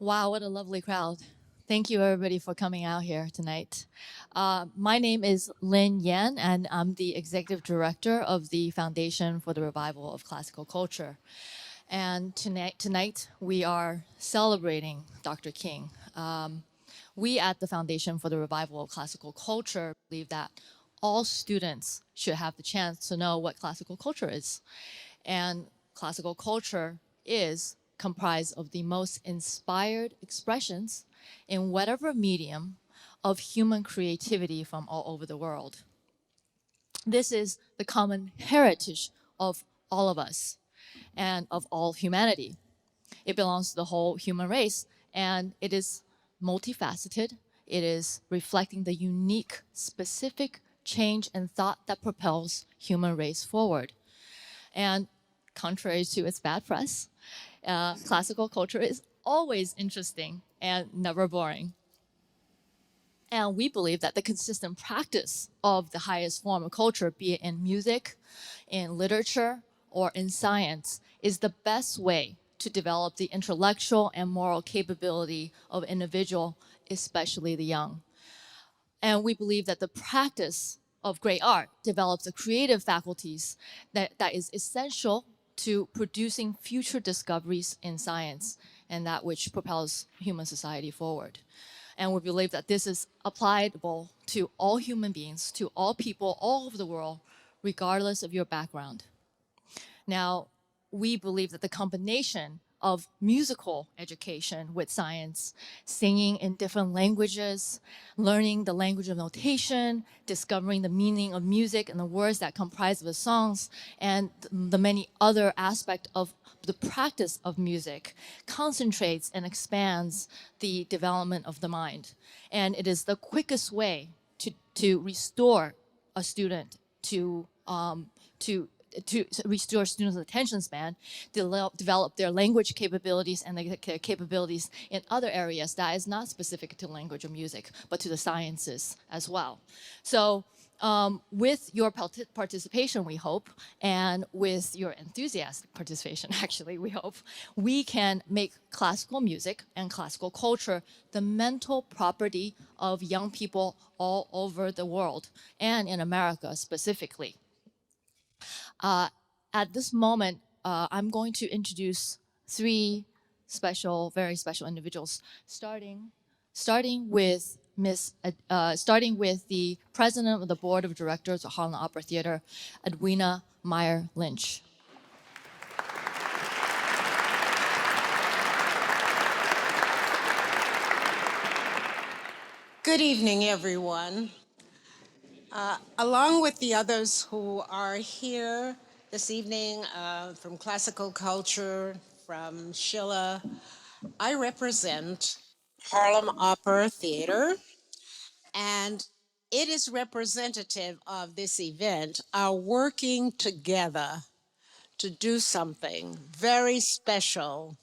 Wow, what a lovely crowd. Thank you, everybody, for coming out here tonight. My name is Lin Yan, and I'm the executive director of the Foundation for the Revival of Classical Culture. And tonight we are celebrating Dr. King. We at the Foundation for the Revival of Classical Culture believe that all students should have the chance to know what classical culture is. And classical culture is comprised of the most inspired expressions in whatever medium of human creativity from all over the world. This is the common heritage of all of us and of all humanity. It belongs to the whole human race, and it is multifaceted. It is reflecting the unique, specific change and thought that propels human race forward. And contrary to its bad press, classical culture is always interesting and never boring. And we believe that the consistent practice of the highest form of culture, be it in music, in literature, or in science, is the best way to develop the intellectual and moral capability of individual, especially the young. And we believe that the practice of great art develops the creative faculties that is essential to producing future discoveries in science and that which propels human society forward. And we believe that this is applicable to all human beings, to all people all over the world, regardless of your background. Now, we believe that the combination of musical education with science, singing in different languages, learning the language of notation, discovering the meaning of music and the words that comprise the songs, and the many other aspects of the practice of music concentrates and expands the development of the mind. And it is the quickest way to restore a student to restore students' attention span, develop their language capabilities and their capabilities in other areas that is not specific to language or music, but to the sciences as well. So with your participation, we hope, and with your enthusiastic participation, actually, we hope, we can make classical music and classical culture the mental property of young people all over the world, and in America specifically. At this moment, I'm going to introduce three very special individuals, starting with the president of the board of directors of Holland Opera Theater, Edwina Meyer Lynch. Good evening, everyone. Along with the others who are here this evening from classical culture, from Schiller, I represent Harlem Opera Theater, and it is representative of this event, our working together to do something very special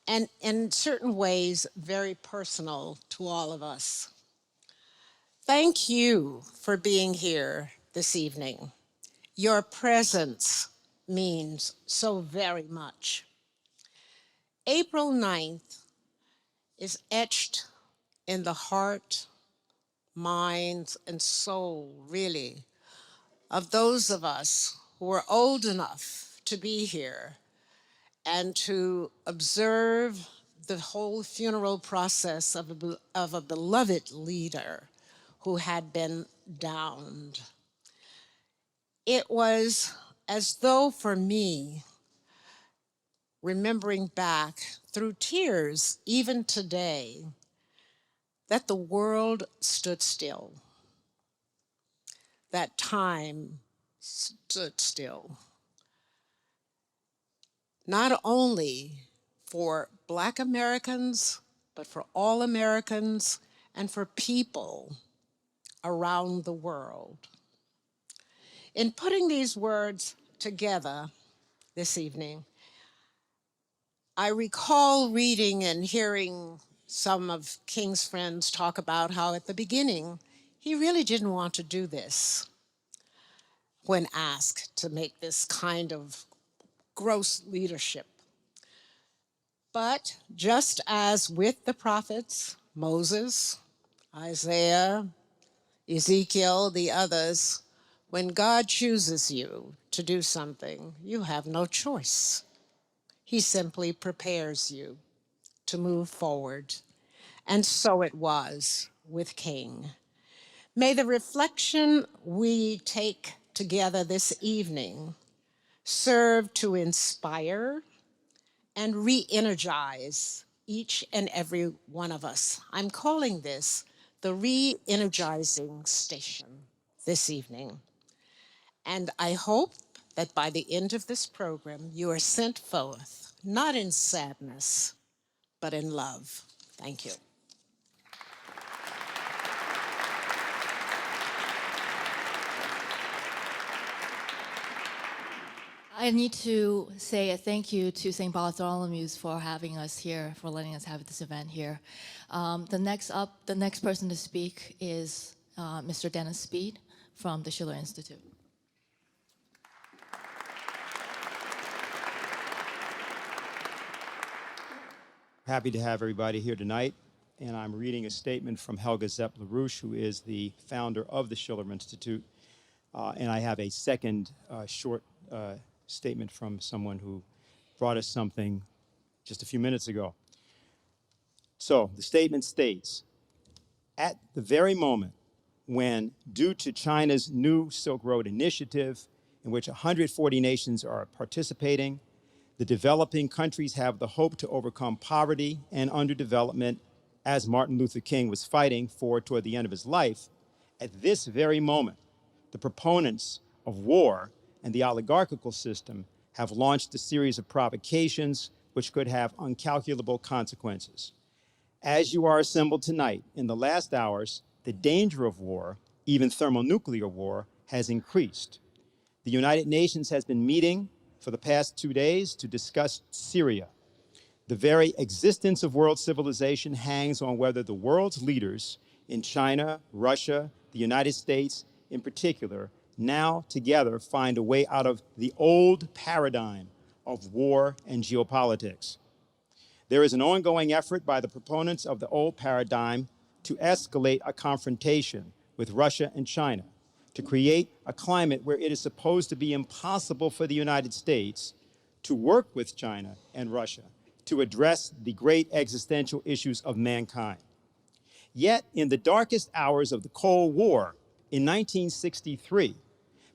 and in certain ways very personal to all of us. Thank you for being here this evening. Your presence means so very much. April 9th is etched in the heart, minds, and soul, really, of those of us who are old enough to be here and to observe the whole funeral process of a beloved leader who had been downed. It was as though for me, remembering back through tears, even today, that the world stood still, that time stood still. Not only for Black Americans, but for all Americans and for people around the world. In putting these words together this evening, I recall reading and hearing some of King's friends talk about how at the beginning, he really didn't want to do this when asked to make this kind of gross leadership. But just as with the prophets, Moses, Isaiah, Ezekiel, the others, when God chooses you to do something, you have no choice. He simply prepares you to move forward. And so it was with King. May the reflection we take together this evening serve to inspire and re-energize each and every one of us. I'm calling this the re-energizing station this evening. And I hope that by the end of this program, you are sent forth, not in sadness, but in love. Thank you. I need to say a thank you to St. Bartholomew's for having us here, for letting us have this event here. The next person to speak is Mr. Dennis Speed from the Schiller Institute. Happy to have everybody here tonight. And I'm reading a statement from Helga Zepp-LaRouche, who is the founder of the Schiller Institute. And I have a second short statement from someone who brought us something just a few minutes ago. So the statement states, at the very moment when, due to China's new Silk Road Initiative, in which 140 nations are participating, the developing countries have the hope to overcome poverty and underdevelopment, as Martin Luther King was fighting for toward the end of his life. At this very moment, the proponents of war and the oligarchical system have launched a series of provocations which could have incalculable consequences. As you are assembled tonight, in the last hours, the danger of war, even thermonuclear war, has increased. The United Nations has been meeting for the past 2 days to discuss Syria. The very existence of world civilization hangs on whether the world's leaders in China, Russia, the United States in particular, now together find a way out of the old paradigm of war and geopolitics. There is an ongoing effort by the proponents of the old paradigm to escalate a confrontation with Russia and China, to create a climate where it is supposed to be impossible for the United States to work with China and Russia to address the great existential issues of mankind. Yet, in the darkest hours of the Cold War in 1963,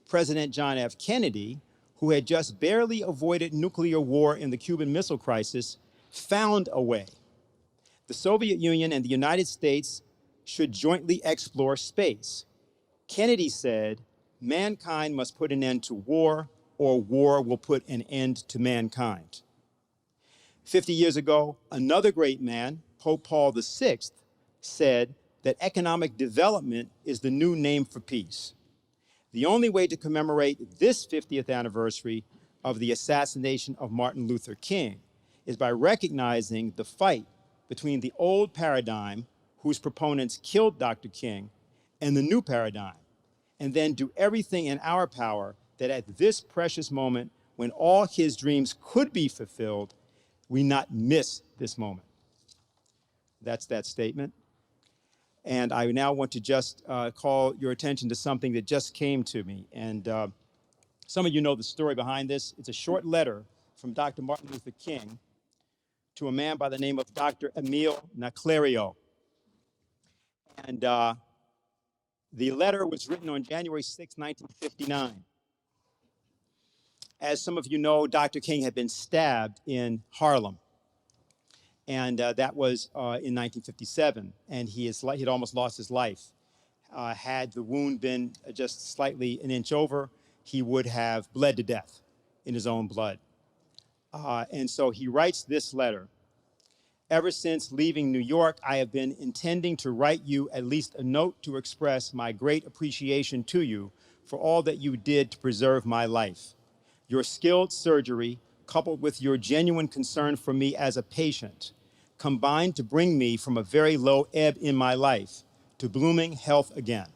President John F. Kennedy, who had just barely avoided nuclear war in the Cuban Missile Crisis, found a way. The Soviet Union and the United States should jointly explore space. Kennedy said, mankind must put an end to war, or war will put an end to mankind. 50 years ago, another great man, Pope Paul VI, said that economic development is the new name for peace. The only way to commemorate this 50th anniversary of the assassination of Martin Luther King is by recognizing the fight between the old paradigm, whose proponents killed Dr. King, and the new paradigm, and then do everything in our power that at this precious moment, when all his dreams could be fulfilled, we not miss this moment. That's that statement. And I now want to just call your attention to something that just came to me. And some of you know the story behind this. It's a short letter from Dr. Martin Luther King to a man by the name of Dr. Emile Naclerio. And the letter was written on January 6, 1959. As some of you know, Dr. King had been stabbed in Harlem. And that was in 1957. And he had almost lost his life. Had the wound been just slightly an inch over, he would have bled to death in his own blood. And so he writes this letter. Ever since leaving New York, I have been intending to write you at least a note to express my great appreciation to you for all that you did to preserve my life. Your skilled surgery, coupled with your genuine concern for me as a patient, combined to bring me from a very low ebb in my life to blooming health again.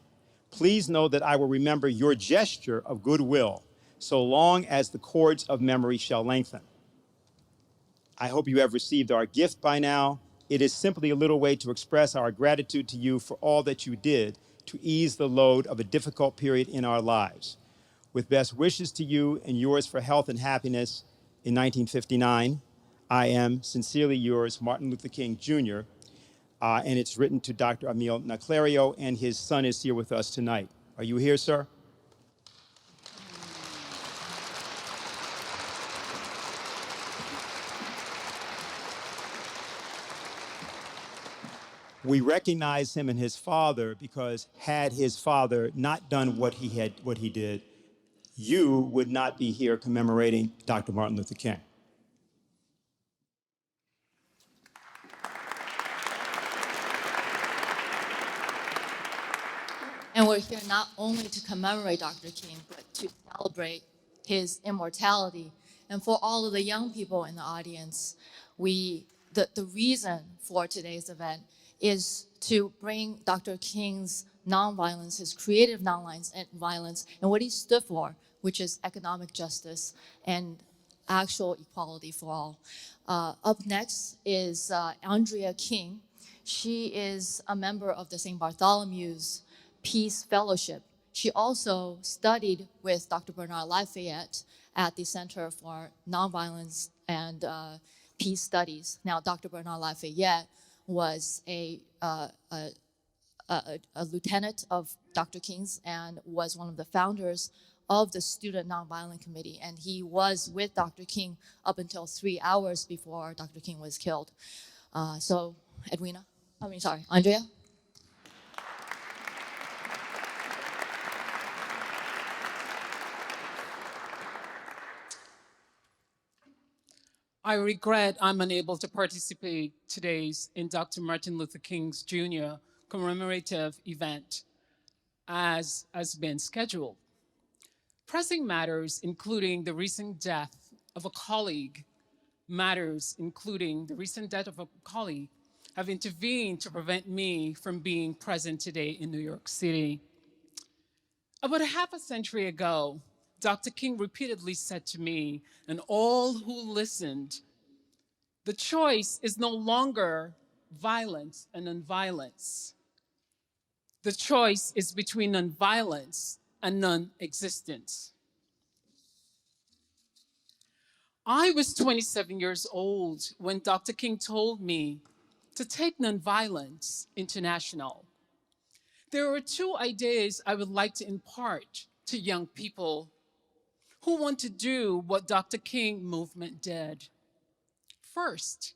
Please know that I will remember your gesture of goodwill so long as the cords of memory shall lengthen. I hope you have received our gift by now. It is simply a little way to express our gratitude to you for all that you did to ease the load of a difficult period in our lives. With best wishes to you and yours for health and happiness in 1959, I am sincerely yours, Martin Luther King Jr., and it's written to Dr. Emil Naclerio, and his son is here with us tonight. Are you here, sir? We recognize him and his father because had his father not done what he did, you would not be here commemorating Dr. Martin Luther King. And we're here not only to commemorate Dr. King, but to celebrate his immortality. And for all of the young people in the audience, the reason for today's event is to bring Dr. King's nonviolence, his creative nonviolence, and what he stood for, which is economic justice and actual equality for all. Up next is Andrea King. She is a member of the St. Bartholomew's Peace Fellowship. She also studied with Dr. Bernard Lafayette at the Center for Nonviolence and Peace Studies. Now, Dr. Bernard Lafayette was a lieutenant of Dr. King's and was one of the founders of the Student Nonviolent Committee, and he was with Dr. King up until 3 hours before Dr. King was killed. So, Andrea? I regret I'm unable to participate today's in Dr. Martin Luther King's Jr. commemorative event as has been scheduled. Pressing matters, including the recent death of a colleague, have intervened to prevent me from being present today in New York City. About a half a century ago, Dr. King repeatedly said to me and all who listened, the choice is no longer violence and nonviolence. The choice is between nonviolence and non-existence. I was 27 years old when Dr. King told me to take nonviolence international. There are two ideas I would like to impart to young people who want to do what Dr. King movement did. First,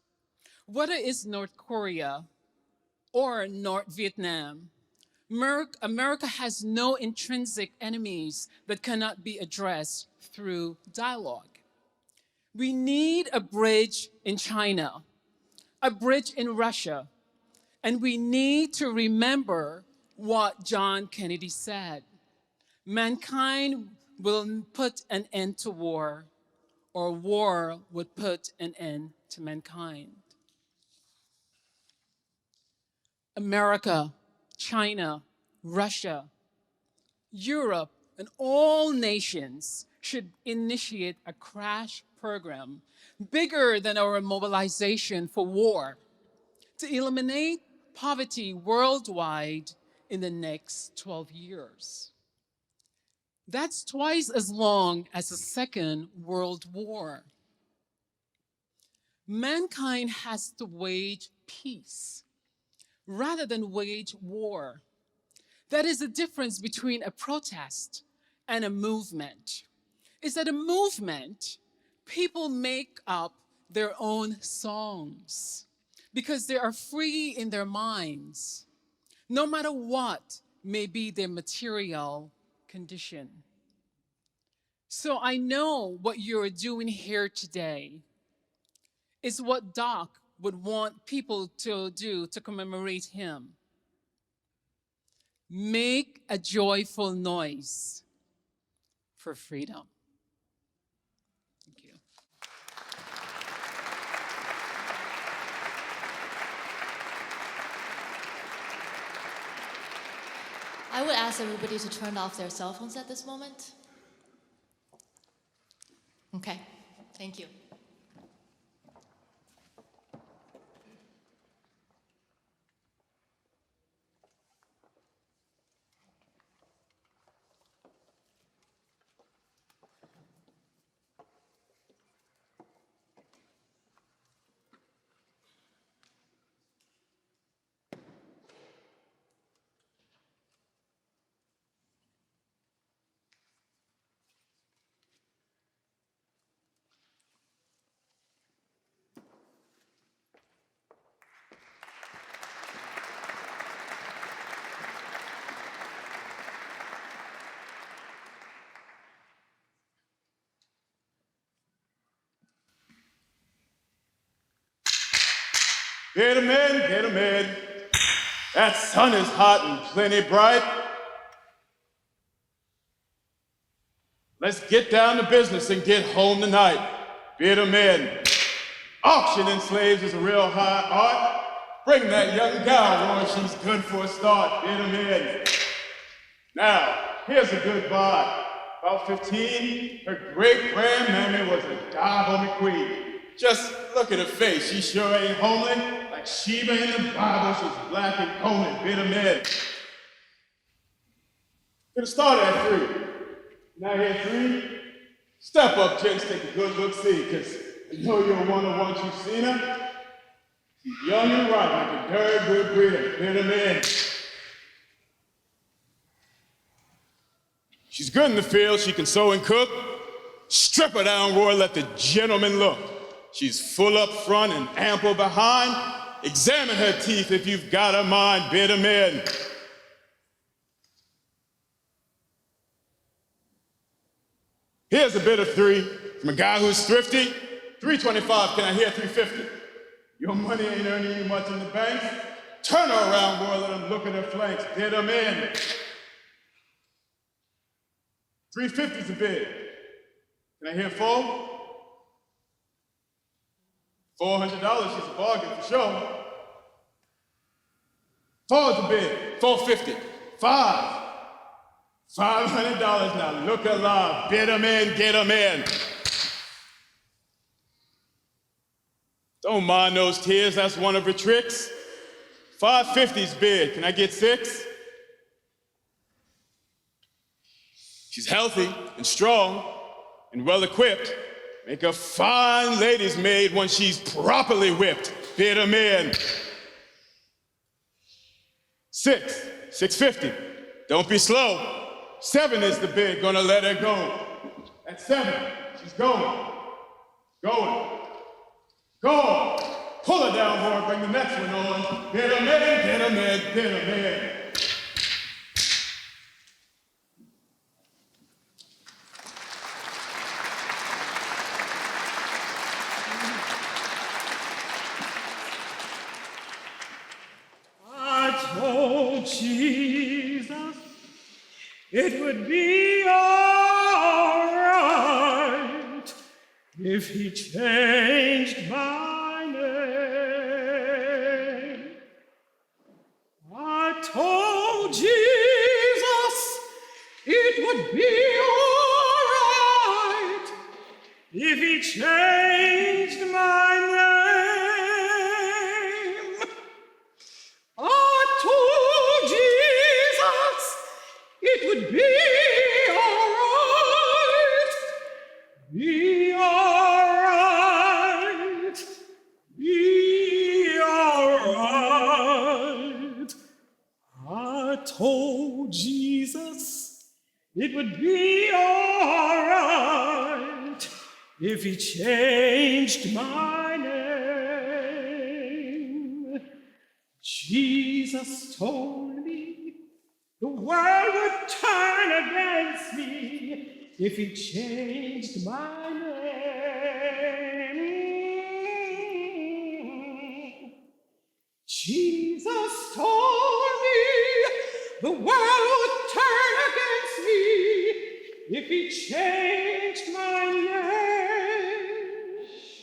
whether it's North Korea or North Vietnam, America has no intrinsic enemies that cannot be addressed through dialogue. We need a bridge in China, a bridge in Russia, and we need to remember what John Kennedy said. Mankind will put an end to war, or war would put an end to mankind. America, China, Russia, Europe, and all nations should initiate a crash program bigger than our mobilization for war to eliminate poverty worldwide in the next 12 years. That's twice as long as the Second World War. Mankind has to wage peace rather than wage war. That is the difference between a protest and a movement. Is that a movement, people make up their own songs because they are free in their minds, no matter what may be their material condition. So I know what you're doing here today is what Doc would want people to do to commemorate him. Make a joyful noise for freedom. Thank you. I would ask everybody to turn off their cell phones at this moment. Okay, thank you. Get 'em in, get 'em in. That sun is hot and plenty bright. Let's get down to business and get home tonight. Bid 'em in. Auctioning slaves is a real high art. Bring that young gal, Lord, she's good for a start. Bid 'em in. Now, here's a good buy. About 15, her great-grandmammy was a die-homey queen. Just look at her face, she sure ain't homely. Like Sheba in the Bible, she's black and comely. Bid 'em in. Gonna start at 3. Now here 3. Step up, gents, take a good look, see, because I know you'll wonder once you've seen her. She's young and right, like a very good breeder. Bid 'em in. She's good in the field, she can sew and cook. Strip her down, Roy, let the gentleman look. She's full up front and ample behind. Examine her teeth if you've got her mind. Bid 'em in. Here's a bid of 3 from a guy who's thrifty. 325, can I hear 350? Your money ain't earning you much in the bank. Turn her around, boy, let them look at her flanks. Bid 'em in. 350's a bid. Can I hear 4? $400, she's a bargain for sure. 4's a bid. 450. 5. $500 now. Look alive. Bid 'em in, get 'em in. Don't mind those tears, that's one of her tricks. 550's bid. Can I get 6? She's healthy and strong and well equipped. Make a fine lady's maid when she's properly whipped. Bid 'em in. 6, 650. Don't be slow. 7 is the bid, gonna let her go. At 7, she's going. Going. Go. Pull her down, boy, bring the next one on. Bid 'em in, bid 'em in, bid 'em in. Jesus, it would be all right if he changed my name. I told Jesus it would be all right if he changed my name. It would be all right, be all right, be all right. I told Jesus it would be all right if he changed my name. Jesus told me the world would turn against me if he changed my name. Jesus told me the world would turn against me if he changed my name.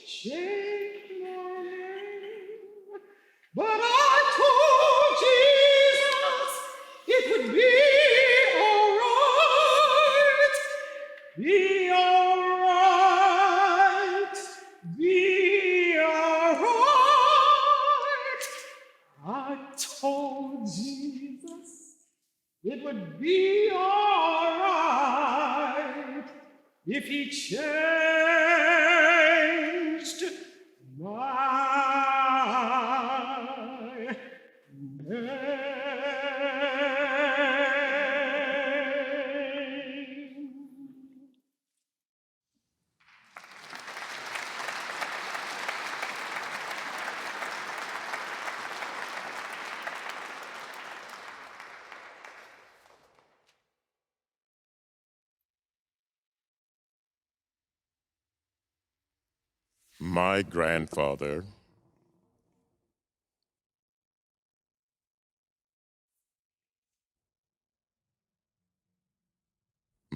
Changed my name. But I told Jesus it would be all right, be all right, be all right. I told Jesus it would be all right if he changed my name. My grandfather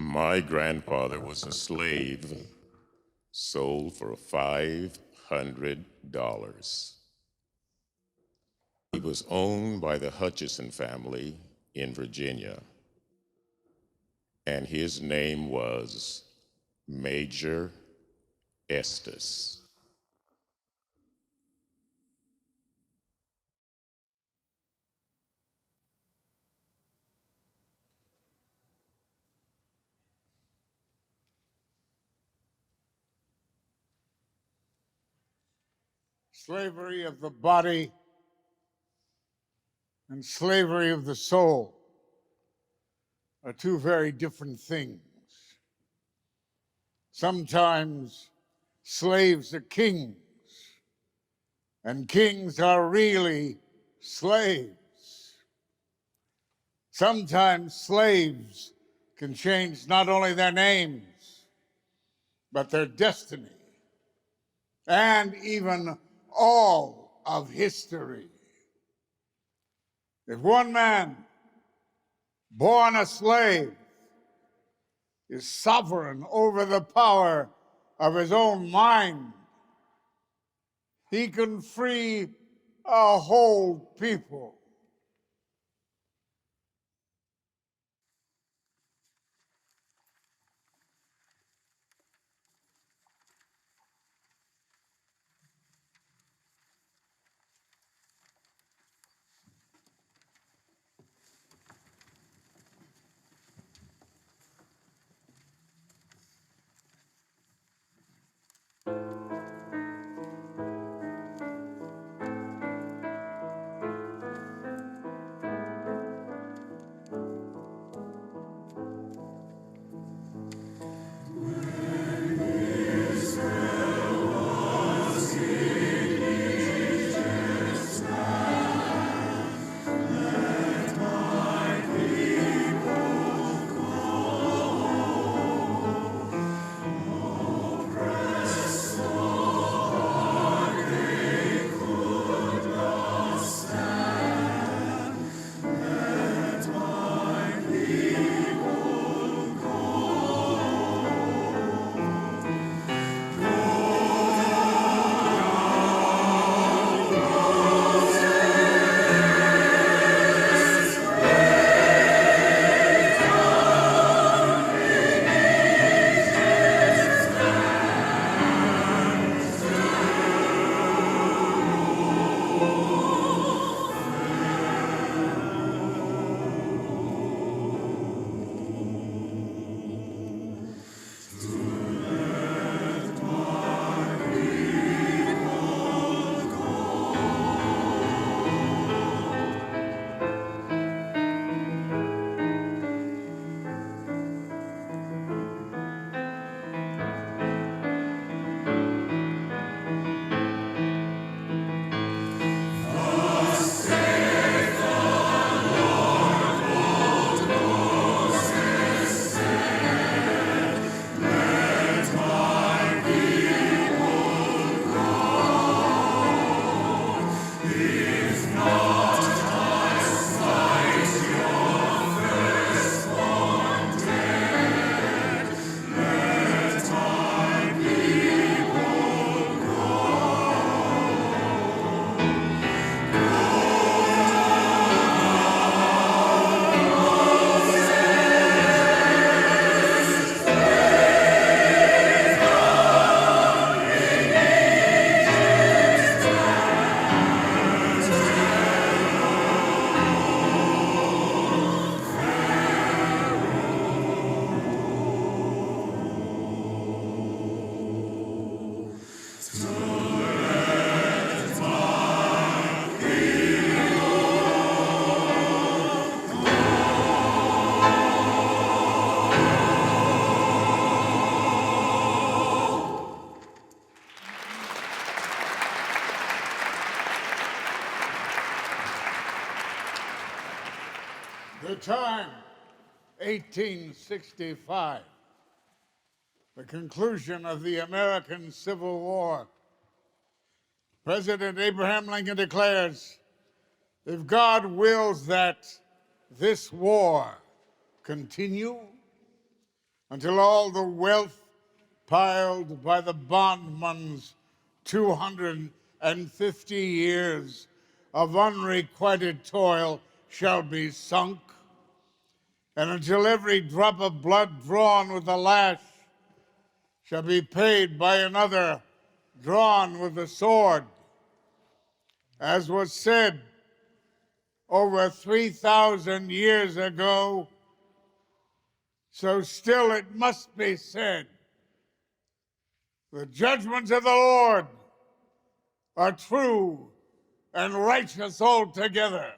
My grandfather was a slave sold for $500. He was owned by the Hutchison family in Virginia, and his name was Major ESTES. Slavery of the body and slavery of the soul are two very different things. Sometimes slaves are kings, and kings are really slaves. Sometimes slaves can change not only their names, but their destiny, and even all of history. If one man born a slave is sovereign over the power of his own mind, he can free a whole people. The time, 1865, the conclusion of the American Civil War. President Abraham Lincoln declares, if God wills that this war continue, until all the wealth piled by the bondman's 250 years of unrequited toil shall be sunk, and until every drop of blood drawn with the lash shall be paid by another drawn with the sword. As was said over 3,000 years ago, so still it must be said, the judgments of the Lord are true and righteous altogether.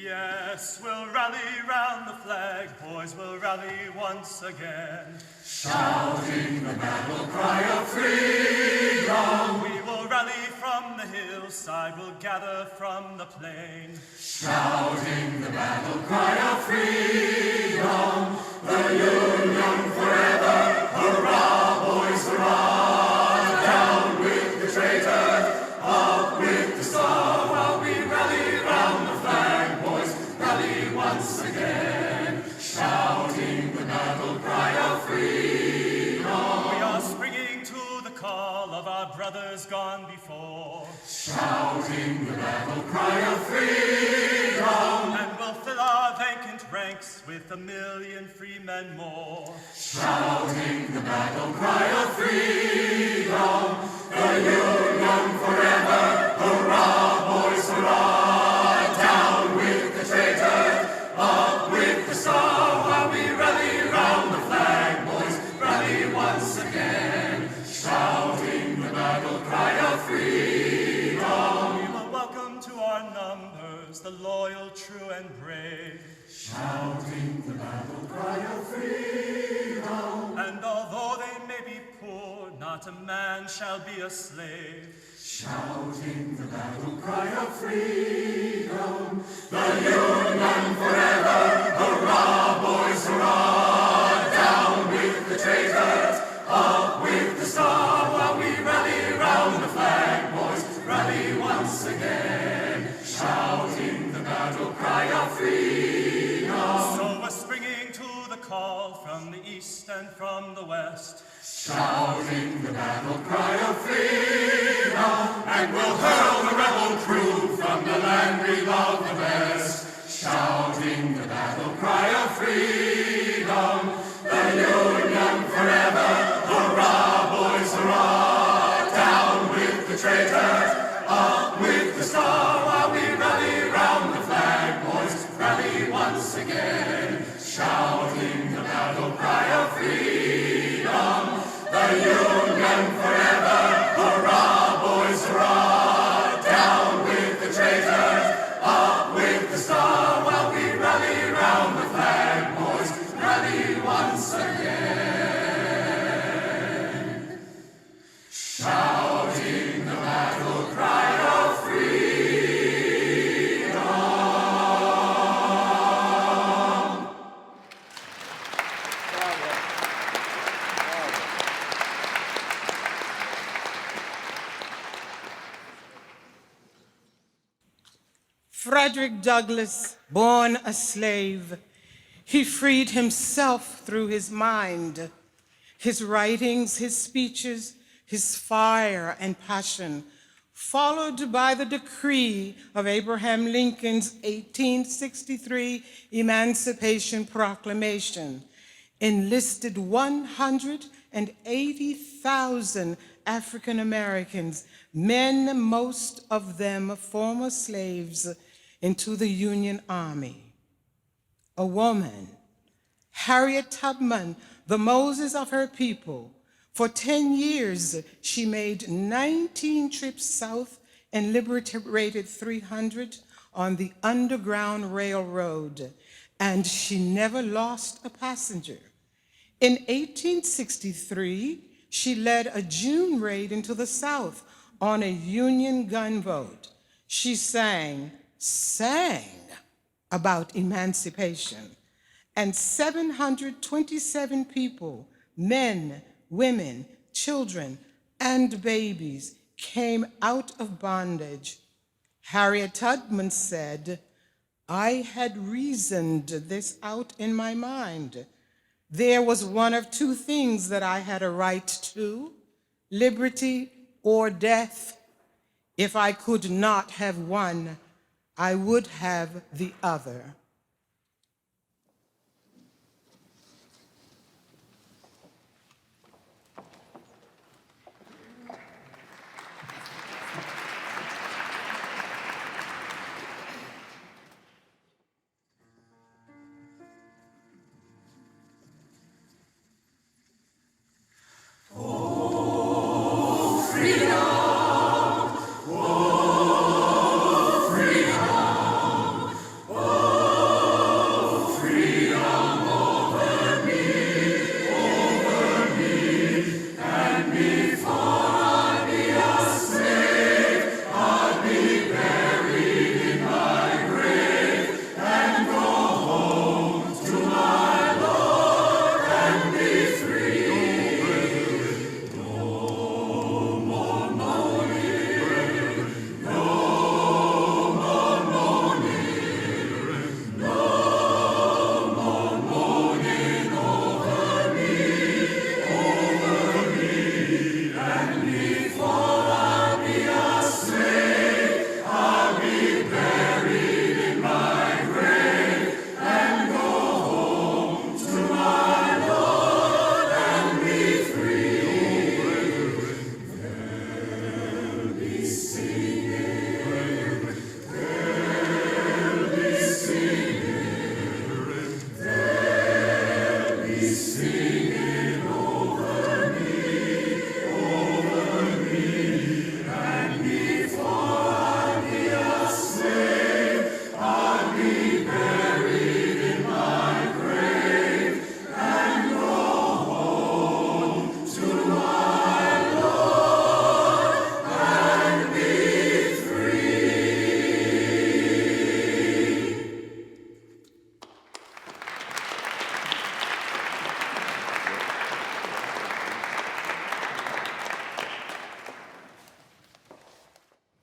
Yes, we'll rally round the flag, boys, we'll rally once again. Shouting the battle cry of freedom. We will rally from the hillside, we'll gather from the plain. Shouting the battle cry of freedom. The Union forever, hurrah, boys, hurrah. Down with the traitor, up with the star, while we rally round the flag, boys, rally once again, shouting the battle cry of freedom. We are springing to the call of our brothers gone before, shouting the battle cry of freedom. And we'll fill our vacant ranks with 1,000,000 free men more, shouting the battle cry of freedom. The Union forever, hurrah, boys, hurrah. Down with the traitor, up with the star, while we rally round the flag, boys, rally once again, shouting the battle cry of freedom. We will welcome to our numbers the loyal, true, and brave, shouting the battle cry of freedom. And although they may be poor, not a man shall be a slave, shouting the battle cry of freedom. The Union forever, hurrah, boys, hurrah. Down with the traitors, up with the star, while we rally round the flag, boys, rally once again, shouting the battle cry of freedom. So we're springing to the call from the east and from the west, shouting the battle cry of freedom. And we'll hurl the rebel crew from the land we love the best, shouting the battle cry of freedom. The Union forever, hurrah, boys, hurrah. Down with the traitors, up with the star, while we rally round the flag, boys, rally once again, shouting the battle cry of freedom. The Union forever, hurrah, boys, hurrah. Down with the traitors, up with the star, while we rally round the flag, boys, rally once again, shouting the battle cry of freedom. Frederick Douglass, born a slave, he freed himself through his mind. His writings, his speeches, his fire and passion, followed by the decree of Abraham Lincoln's 1863 Emancipation Proclamation, enlisted 180,000 African Americans, men, most of them former slaves, into the Union Army. A woman, Harriet Tubman, the Moses of her people. For 10 years, she made 19 trips south and liberated 300 on the Underground Railroad, and she never lost a passenger. In 1863, she led a June raid into the South on a Union gunboat. She sang, sang about emancipation, and 727 people, men, women, children, and babies, came out of bondage. Harriet Tubman said, "I had reasoned this out in my mind. There was one of two things that I had a right to, liberty or death. If I could not have one, I would have the other."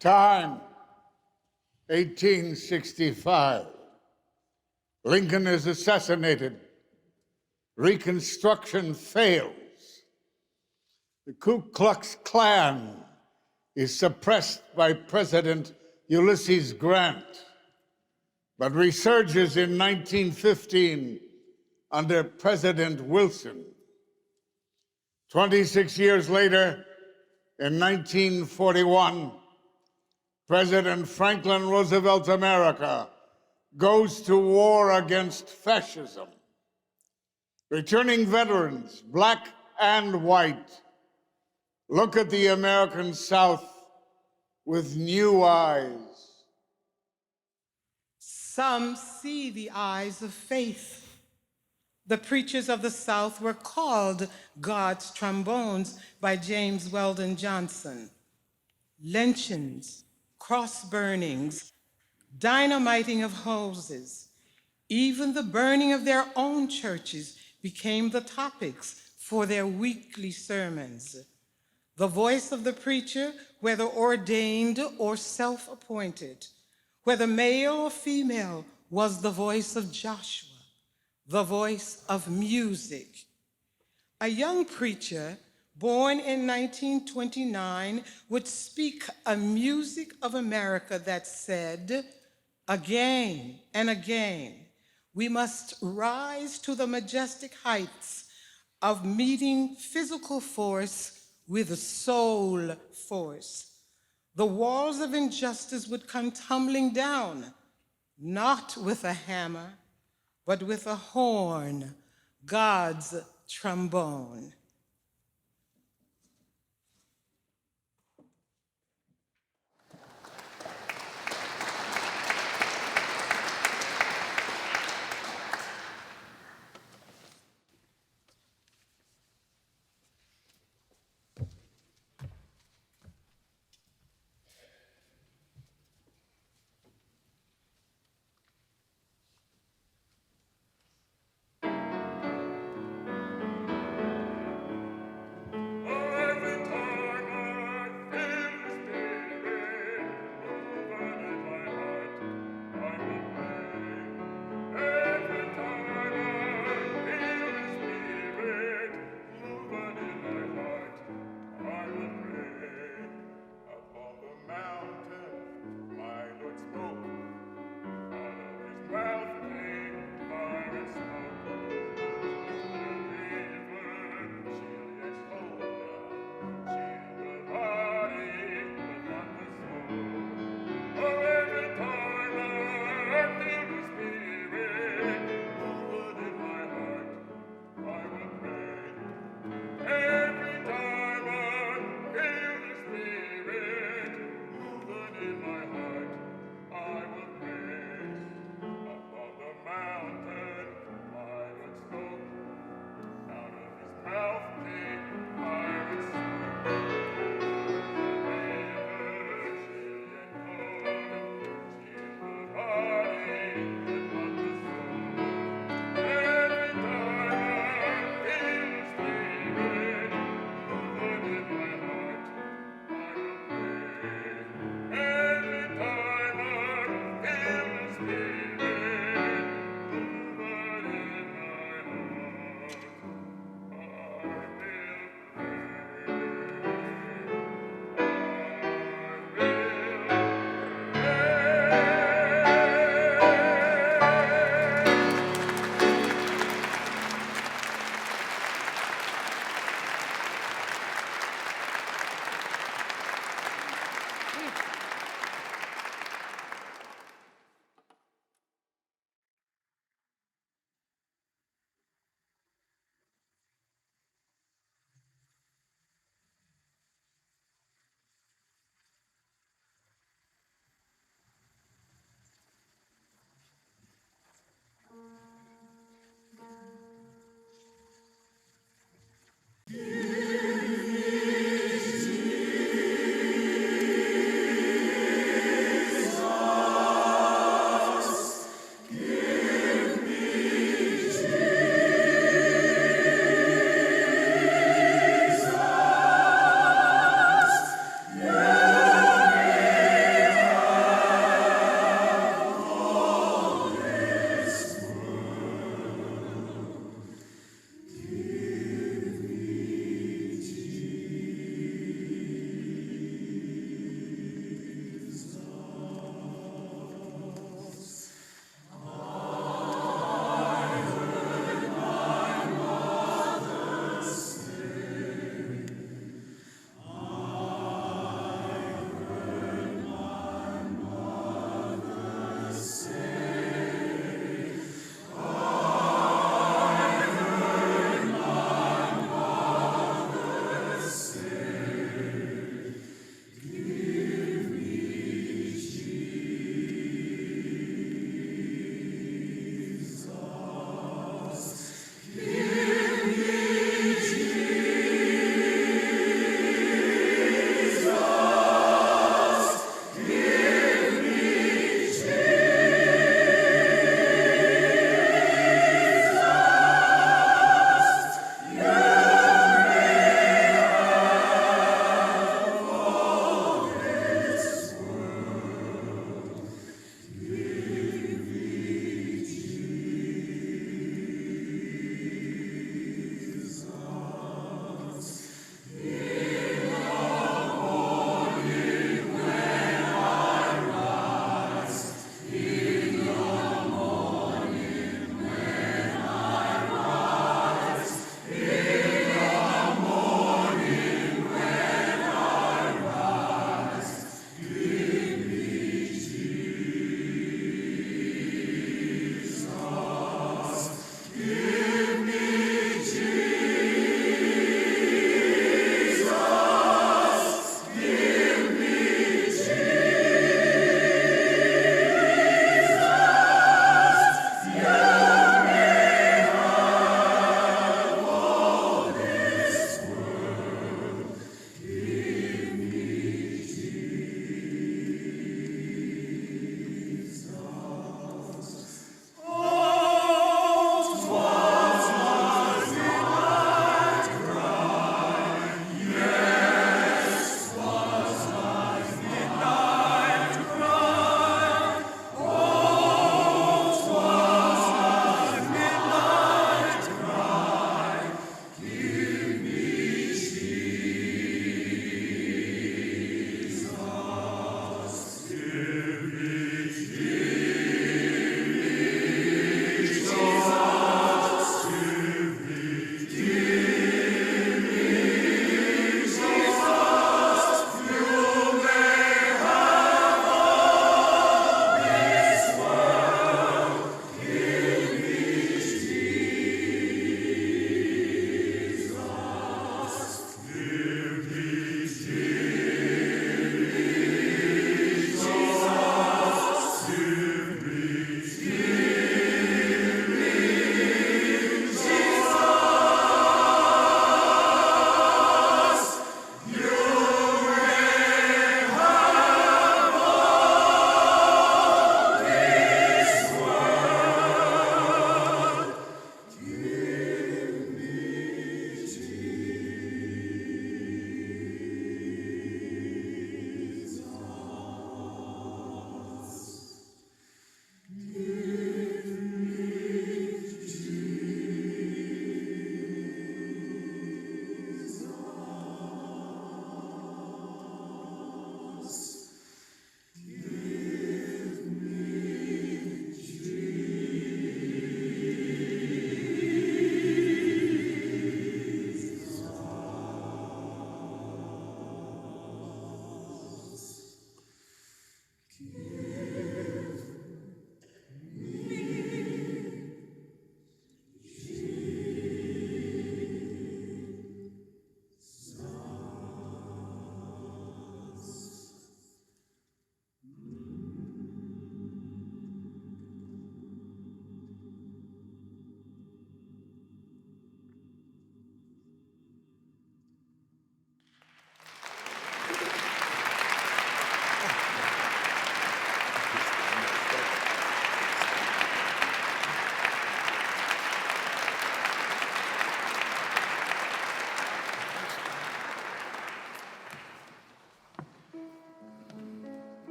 Time, 1865. Lincoln is assassinated. Reconstruction fails. The Ku Klux Klan is suppressed by President Ulysses Grant, but resurges in 1915 under President Wilson. 26 years later, in 1941, President Franklin Roosevelt's America goes to war against fascism. Returning veterans, black and white, look at the American South with new eyes. Some see the eyes of faith. The preachers of the South were called God's trombones by James Weldon Johnson. Lynchings, cross burnings, dynamiting of houses, even the burning of their own churches became the topics for their weekly sermons. The voice of the preacher, whether ordained or self-appointed, whether male or female, was the voice of Joshua, the voice of music. A young preacher born in 1929 would speak a music of America that said, again and again, we must rise to the majestic heights of meeting physical force with soul force. The walls of injustice would come tumbling down, not with a hammer, but with a horn, God's trombone.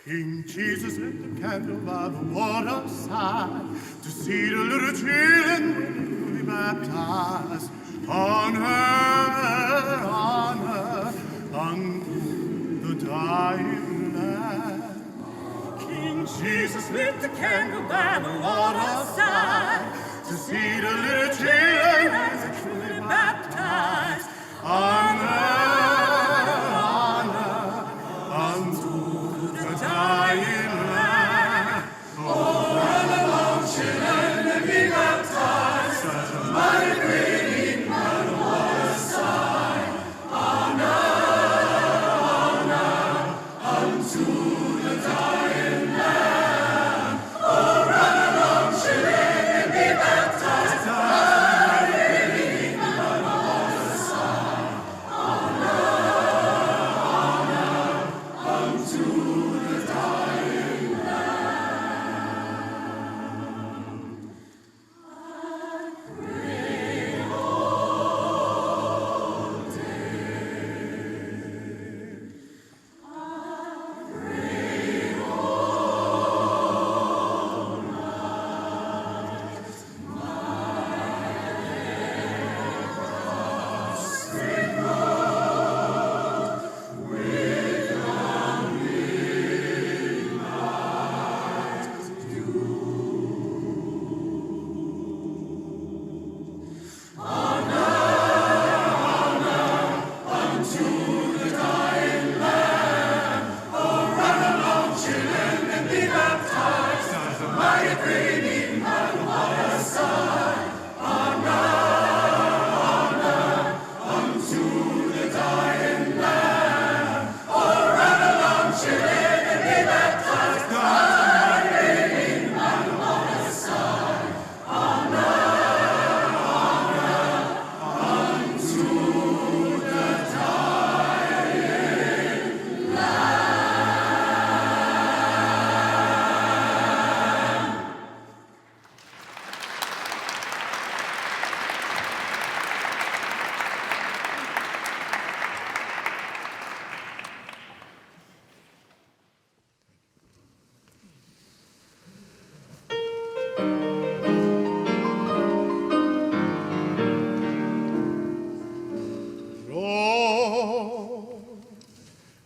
King Jesus lit the candle by the waterside to see the little children really baptized. Honor, honor unto the dying Lamb. King Jesus lit the candle by the waterside to see the little children really truly baptized. Honor, honor unto the dying Lamb. Oh, run along, children, and be baptized. Such a mighty greeting by the waterside. Honor, honor unto the dying Lamb. Oh, run along, children, and be baptized. Such a mighty greeting by the waterside. Honor, honor unto the dying Lamb.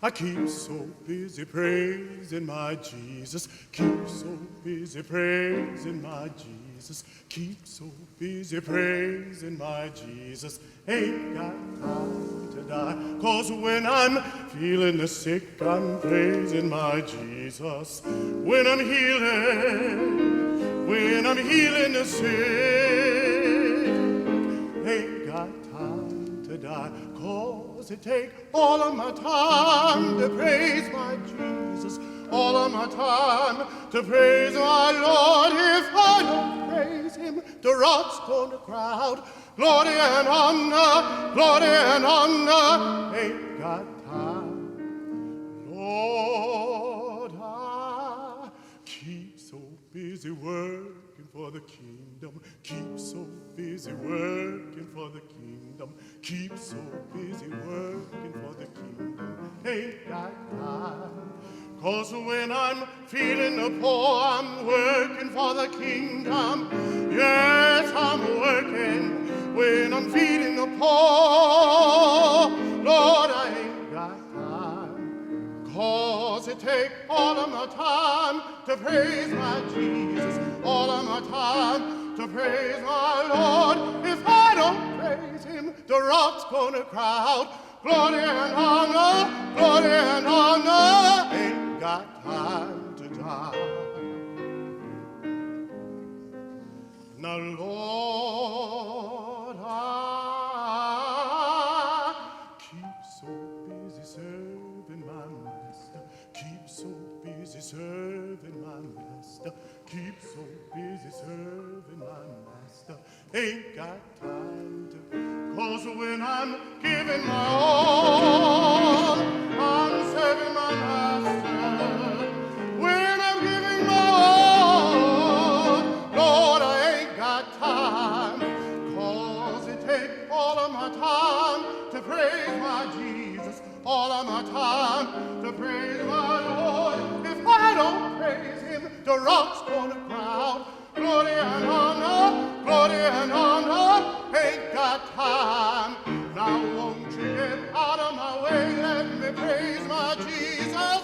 I keep so busy praising my Jesus, keep so busy praising my Jesus, keep so busy praising my Jesus, ain't got time to die, 'cause when I'm feeling the sick, I'm praising my Jesus. When I'm healing the sick, ain't got time to die, 'cause it take all of my time to praise my Jesus, all of my time to praise my Lord. If I don't praise him, the rocks gonna crowd. Glory and honor, ain't got time. Lord, I keep so busy working for the kingdom, keep so busy working for the kingdom, keep so busy working for the kingdom, ain't got time. 'Cause when I'm feeling the poor, I'm working for the kingdom. Yes, I'm working when I'm feeding the poor. Lord, I ain't got time, 'cause it take all of my time to praise my Jesus, all of my time to praise my Lord. If I don't praise him, the rocks gonna crowd. Glory and honor, ain't got time to die. Now, Lord, I keep so busy serving my master, keep so busy serving my master, keep so busy serving my master, ain't got time to, 'cause when I'm giving my all, I'm serving my master. When I'm giving my all, Lord, I ain't got time, 'cause it take all of my time to praise my Jesus, all of my time to praise my Lord. If I don't praise him, the rock's gonna crowd. Glory and honor, ain't got time. Now won't you get out of my way, let me praise my Jesus.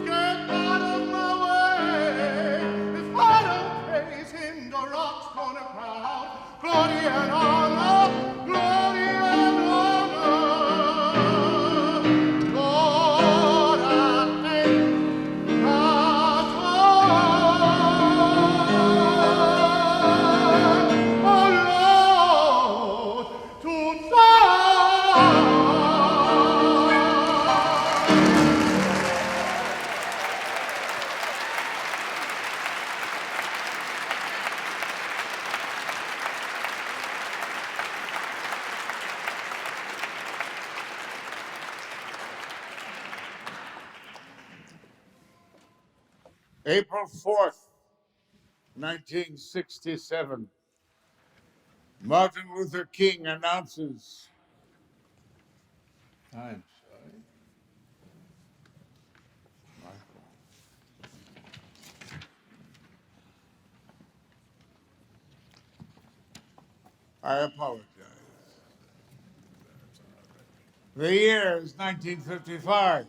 Get out of my way. If I don't praise him, the rock's gonna crowd. Glory and honor, glory and honor. Lord, I thank God, oh Lord, to Zion. April 4th, 1967, Martin Luther King announces, I'm sorry, I apologize. The year is 1955.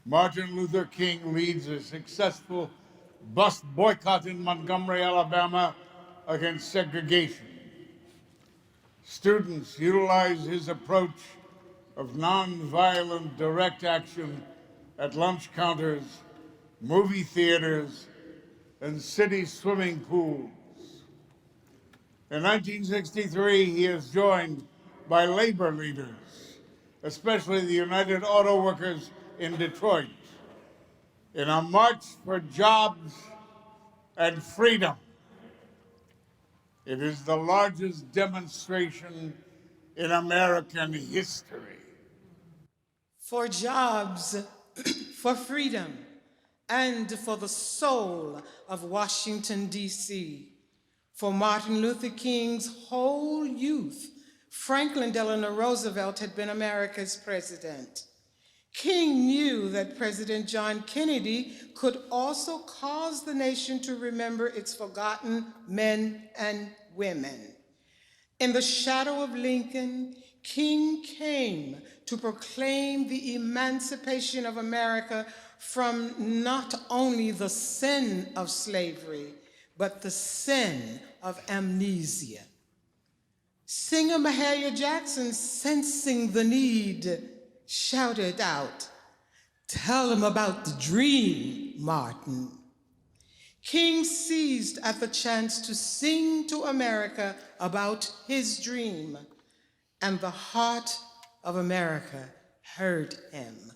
Martin Luther King leads a successful bus boycott in Montgomery, Alabama against segregation. Students utilize his approach of nonviolent direct action at lunch counters, movie theaters, and city swimming pools. In 1963, he is joined by labor leaders, especially the United Auto Workers in Detroit, in a march for jobs and freedom. It is the largest demonstration in American history. For jobs, for freedom, and for the soul of Washington, D.C. For Martin Luther King's whole youth, Franklin Delano Roosevelt had been America's president. King knew that President John Kennedy could also cause the nation to remember its forgotten men and women. In the shadow of Lincoln, King came to proclaim the emancipation of America from not only the sin of slavery, but the sin of amnesia. Singer Mahalia Jackson, sensing the need, shouted out, "Tell him about the dream, Martin." King seized at the chance to sing to America about his dream, and the heart of America heard him.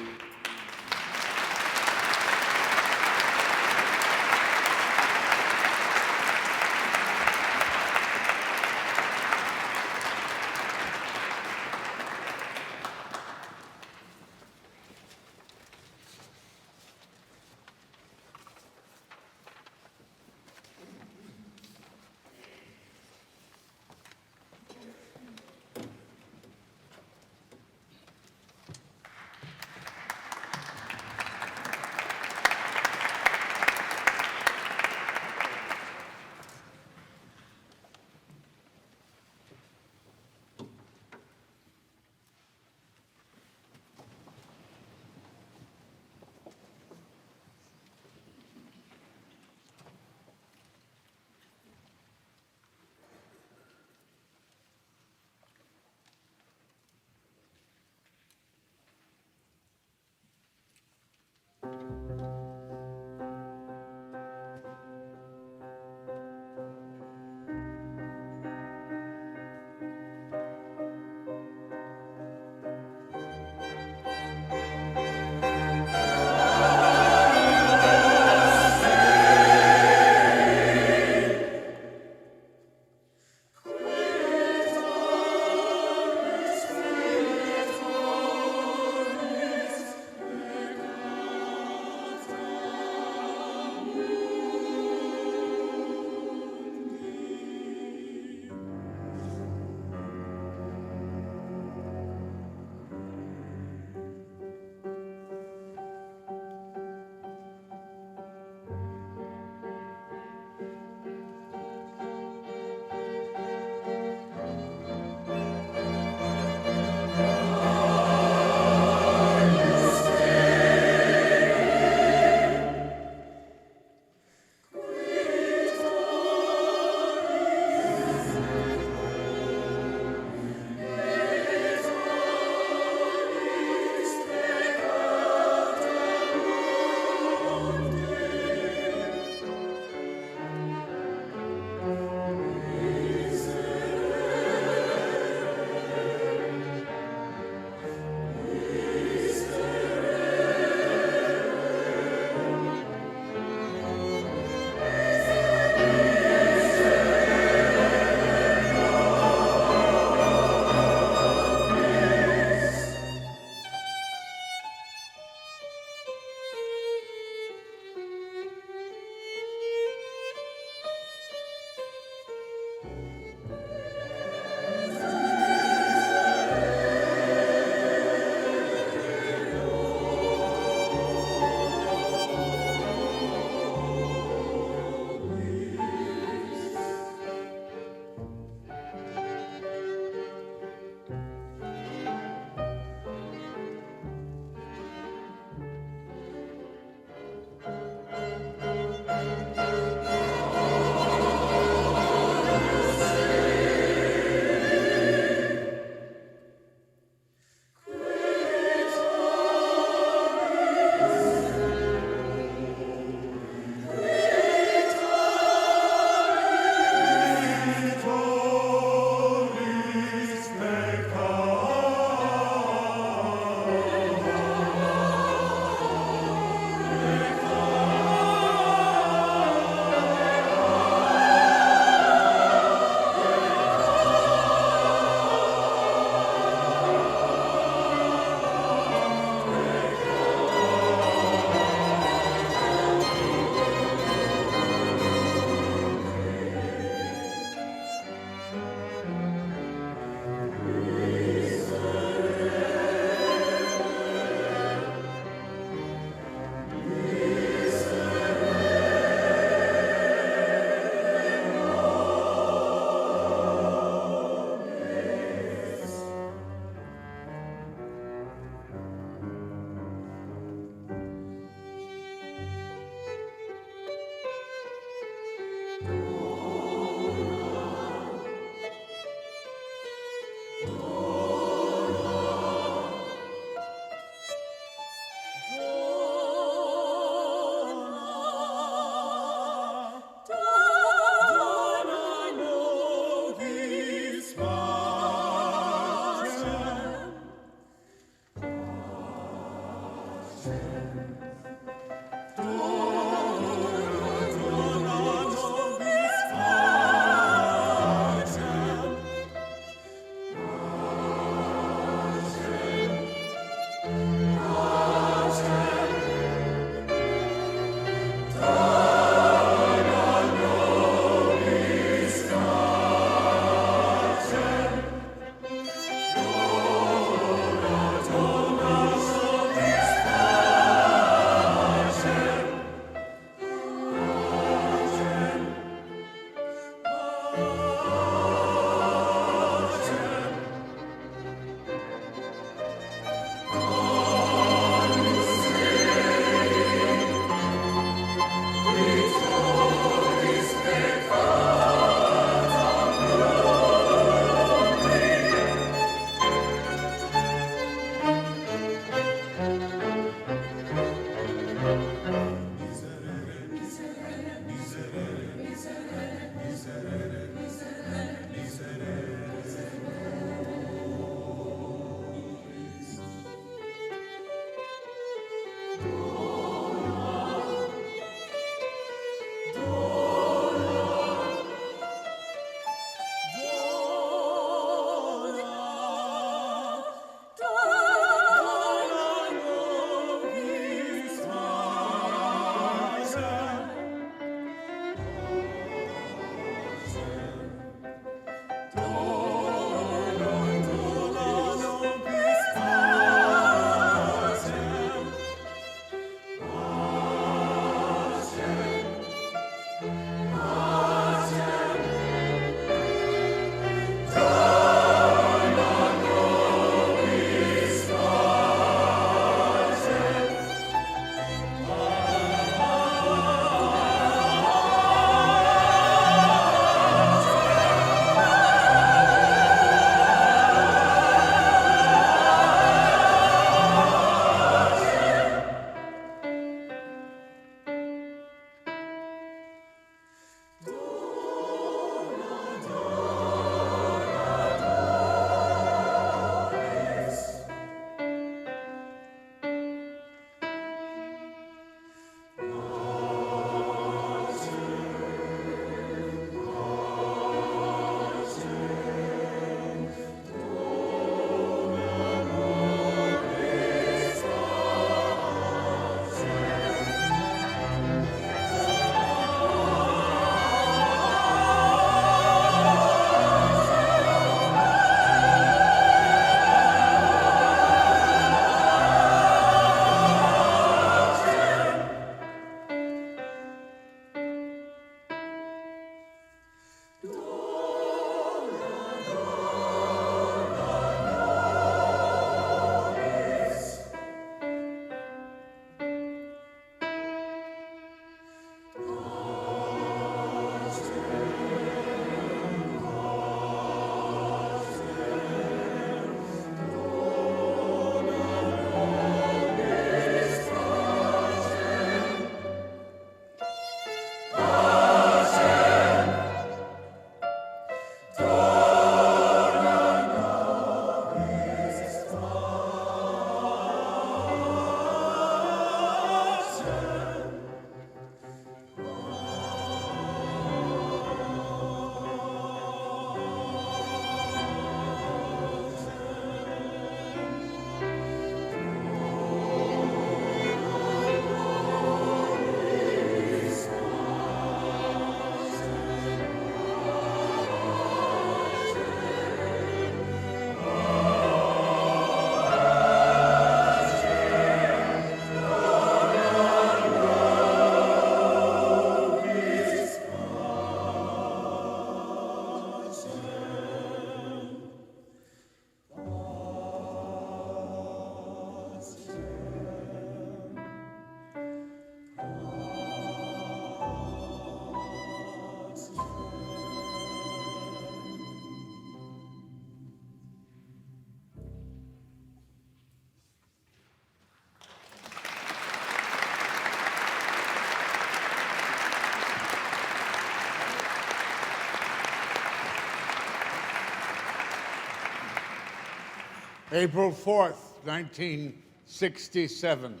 April 4th, 1967.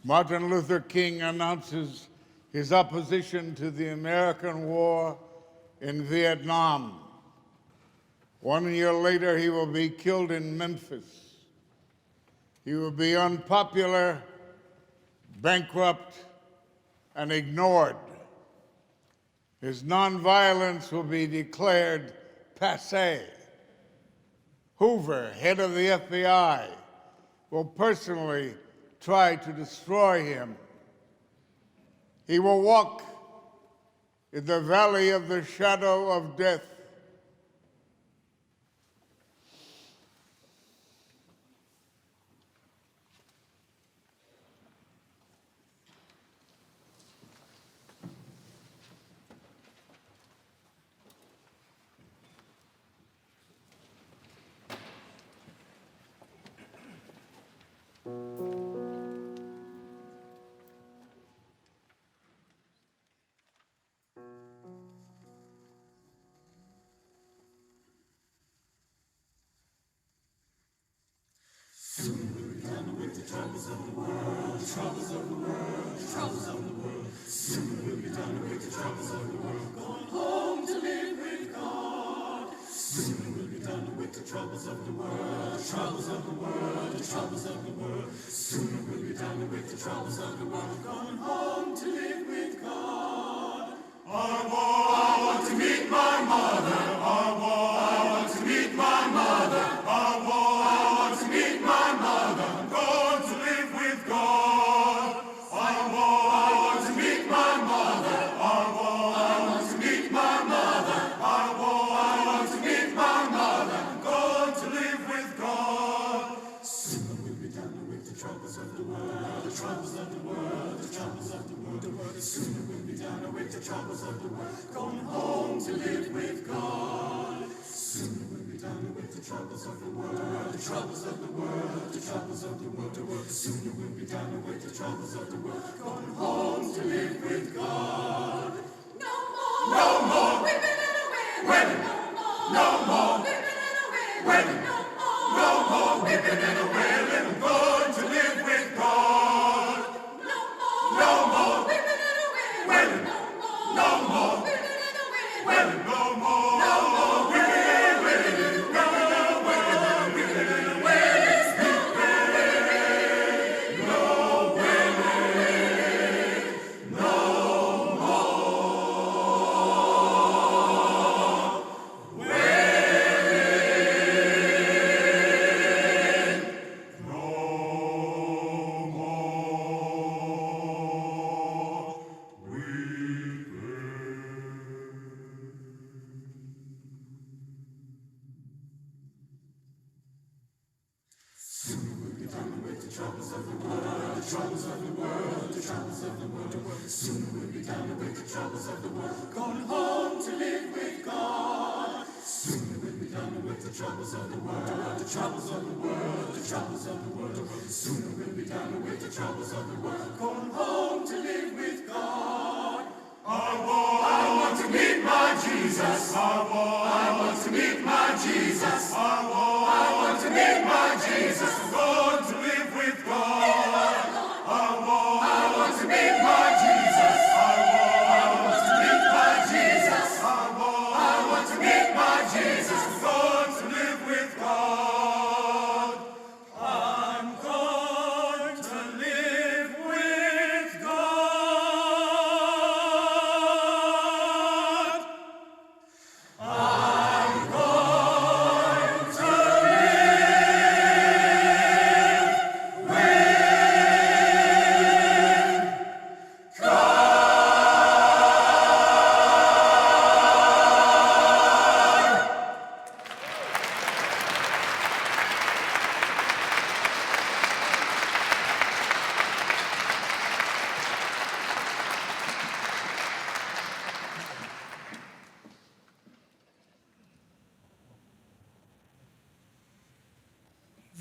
Martin Luther King announces his opposition to the American war in Vietnam. 1 year later, he will be killed in Memphis. He will be unpopular, bankrupt, and ignored. His nonviolence will be declared passé. Hoover, head of the FBI, will personally try to destroy him. He will walk in the valley of the shadow of death.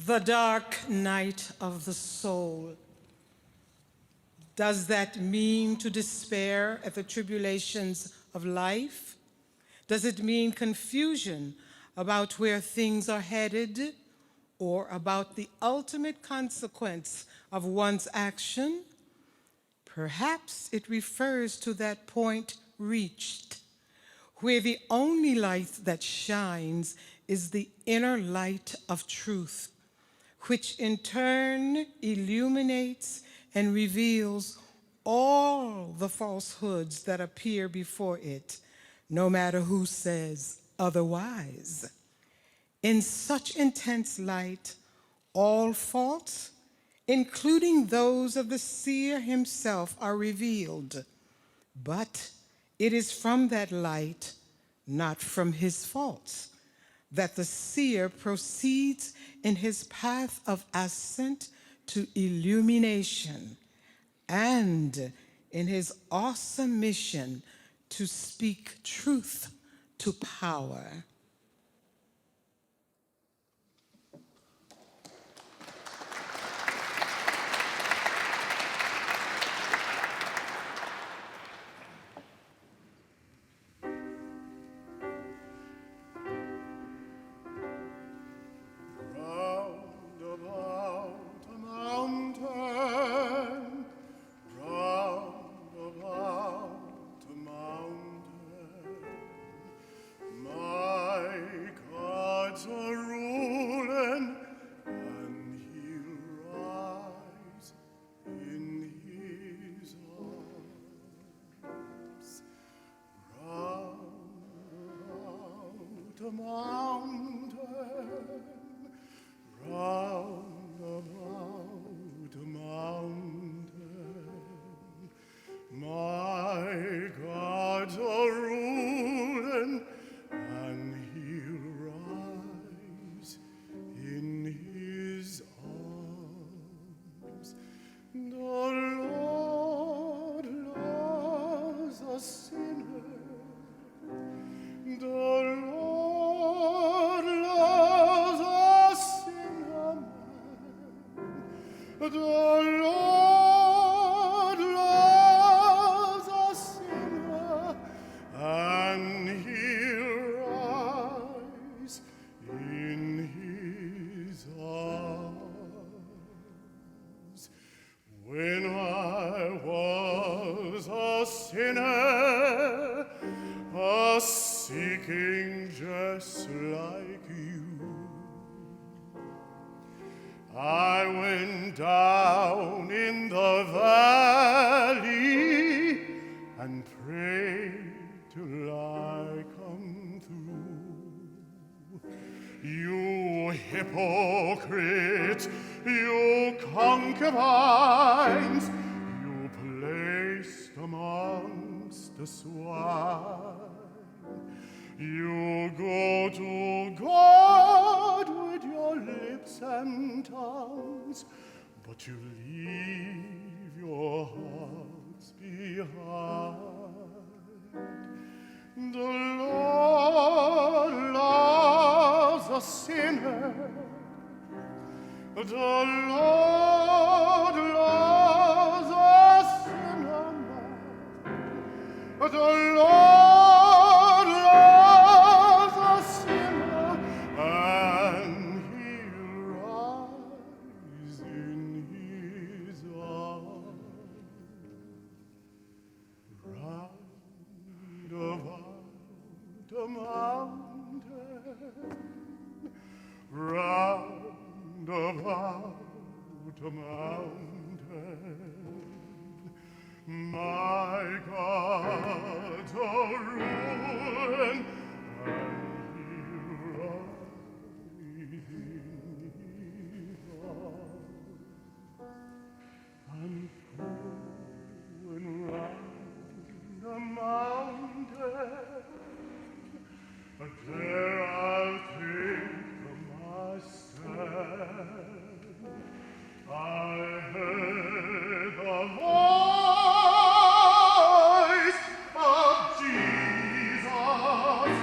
The dark night of the soul. Does that mean to despair at the tribulations of life? Does it mean confusion about where things are headed or about the ultimate consequence of one's action? Perhaps it refers to that point reached, where the only light that shines is the inner light of truth, which in turn illuminates and reveals all the falsehoods that appear before it, no matter who says otherwise. In such intense light, all faults, including those of the seer himself, are revealed. But it is from that light, not from his faults, that the seer proceeds in his path of ascent to illumination and in his awesome mission to speak truth to power. But you leave your hearts behind. The Lord loves a sinner. The Lord loves a sinner man. The Lord loves a sinner, and He'll rise in His arms. Round about a mountain, round about a mountain, my God's a ruin, and He'll rise in His arms. And going round the mountain, there I'll think of my stand. I heard the voice of Jesus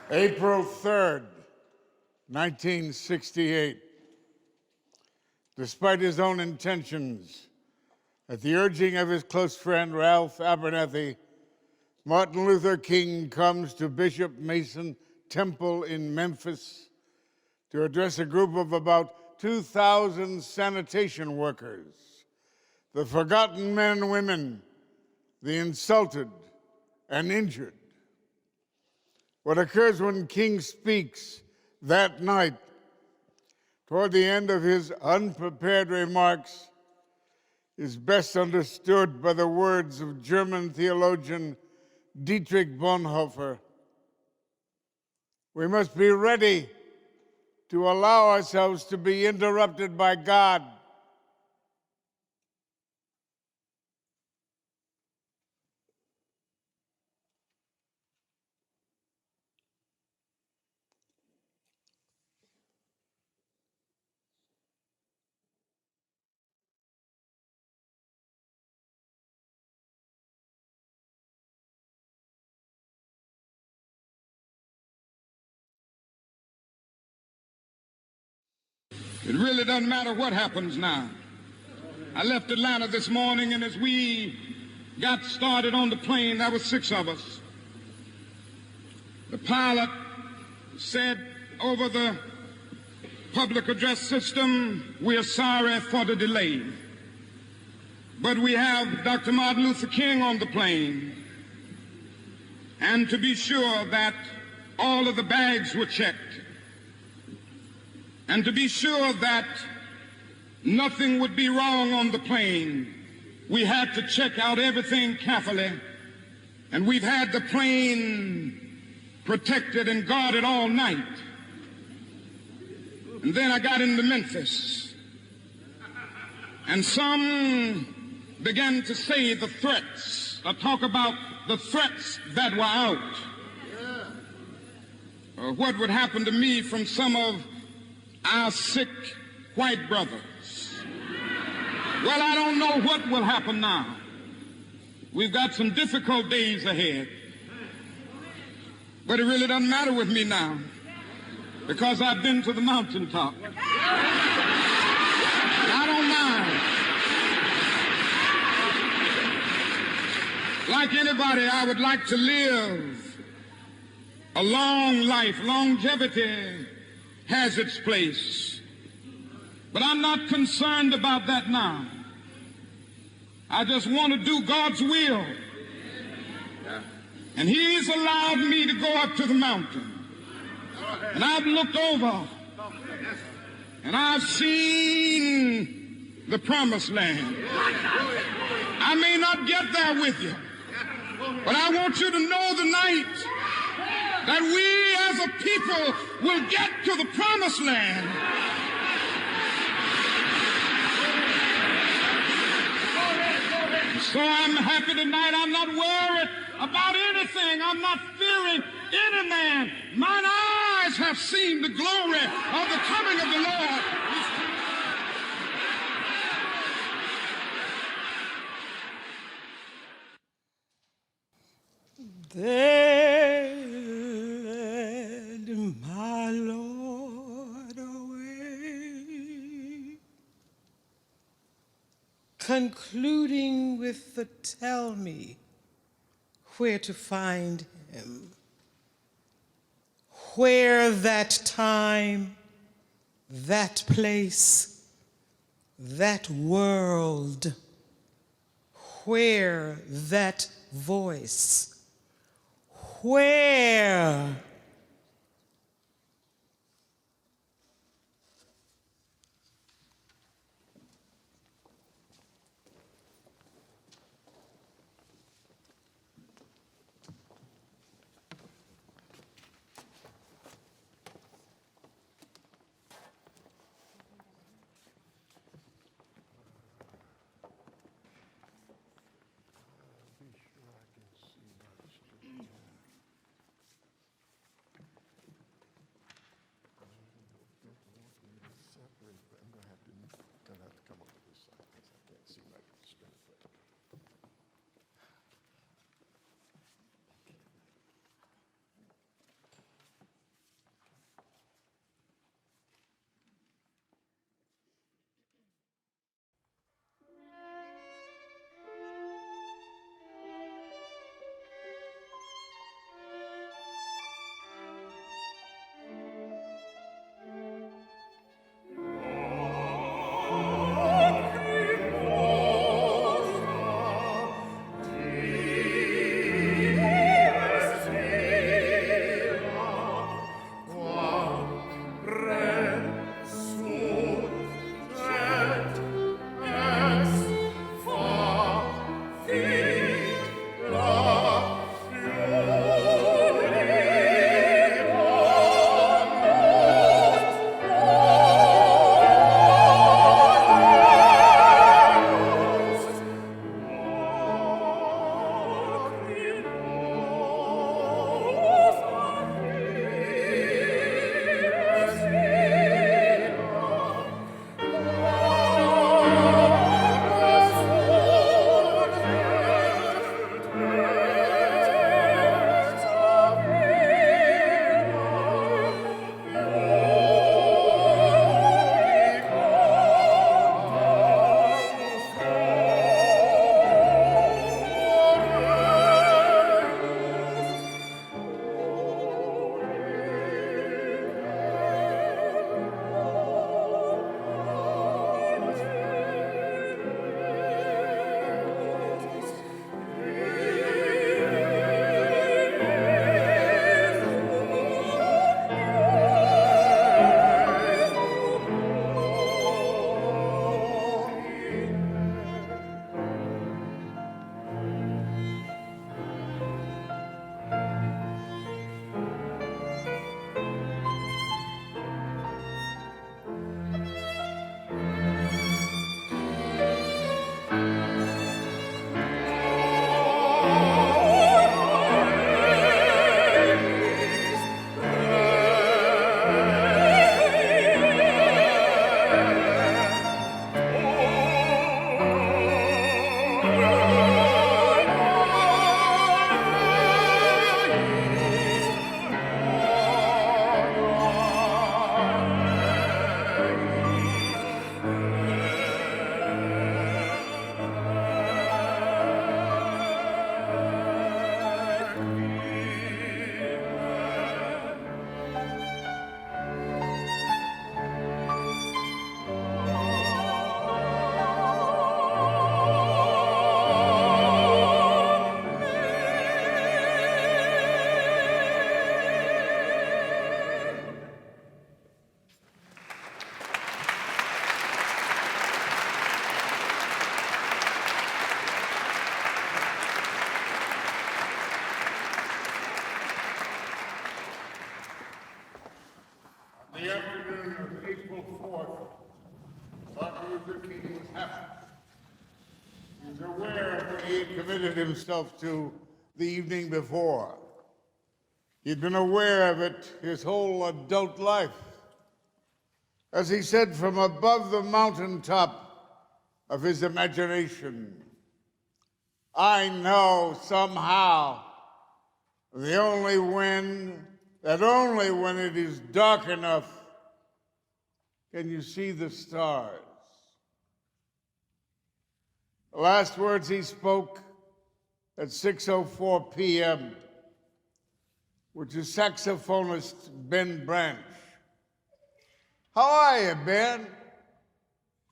April 3rd, 1968. Despite his own intentions, at the urging of his close friend Ralph Abernathy, Martin Luther King comes to Bishop Mason Temple in Memphis to address a group of about 2,000 sanitation workers, the forgotten men and women, the insulted and injured. What occurs when King speaks that night, toward the end of his unprepared remarks, is best understood by the words of German theologian Dietrich Bonhoeffer. We must be ready to allow ourselves to be interrupted by God. It really doesn't matter what happens now. I left Atlanta this morning, and as we got started on the plane, there were 6 of us. The pilot said over the public address system, "We are sorry for the delay, but we have Dr. Martin Luther King on the plane, and to be sure that all of the bags were checked, and to be sure that nothing would be wrong on the plane, we had to check out everything carefully, and we've had the plane protected and guarded all night." And then I got into Memphis, and some began to say the threats, or talk about the threats that were out, or what would happen to me from some of our sick white brothers. Well, I don't know what will happen now. We've got some difficult days ahead. But it really doesn't matter with me now, because I've been to the mountaintop. I don't mind. Like anybody, I would like to live a long life. Longevity has its place. But I'm not concerned about that now. I just want to do God's will. And he's allowed me to go up to the mountain. And I've looked over and I've seen the promised land. I may not get there with you, but I want you to know tonight that we as a people will get to the promised land. So I'm happy tonight. I'm not worried about anything. I'm not fearing any man. Mine eyes have seen the glory of the coming of the Lord. They led my Lord away, concluding with the tell me where to find him, where that time, that place, that world, where that voice, where committed himself to the evening before. He'd been aware of it his whole adult life. As he said from above the mountaintop of his imagination, I know somehow that only when it is dark enough can you see the stars. The last words he spoke at 6:04 p.m. were to saxophonist Ben Branch. How are you, Ben?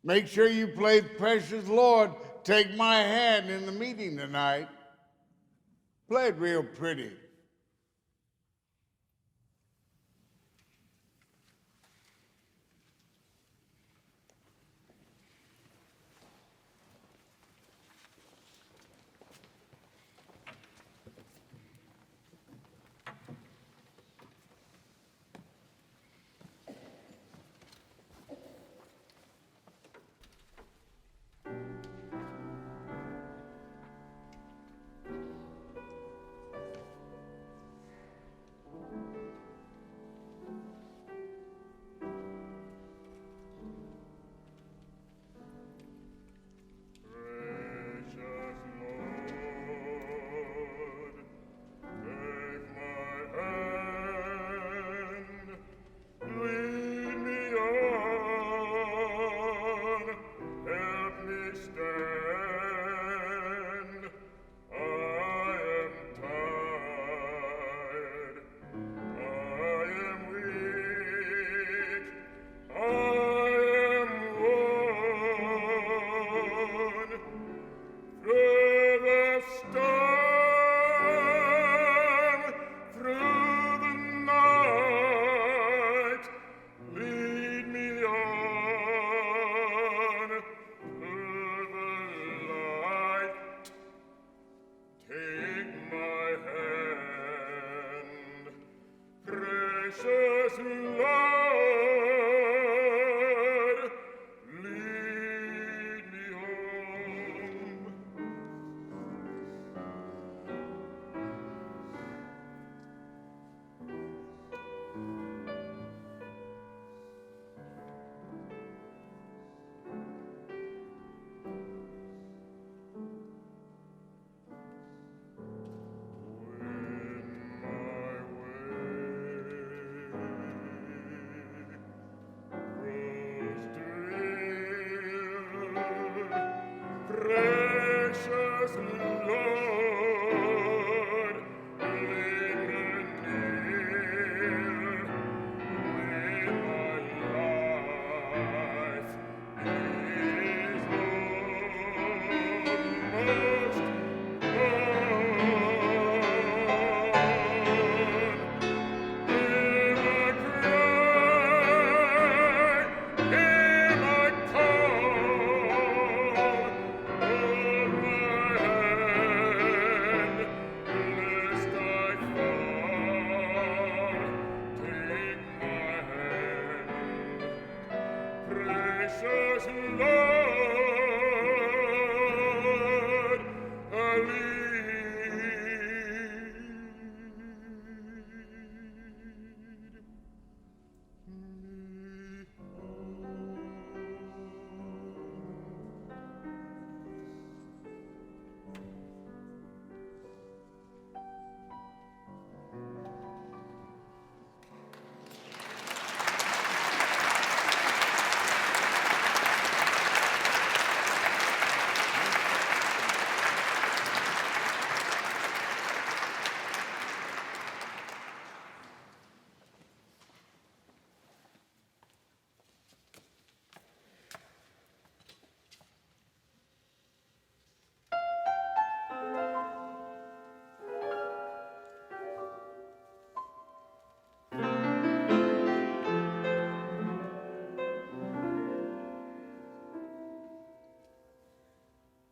Make sure you play Precious Lord, Take My Hand in the meeting tonight. Play it real pretty.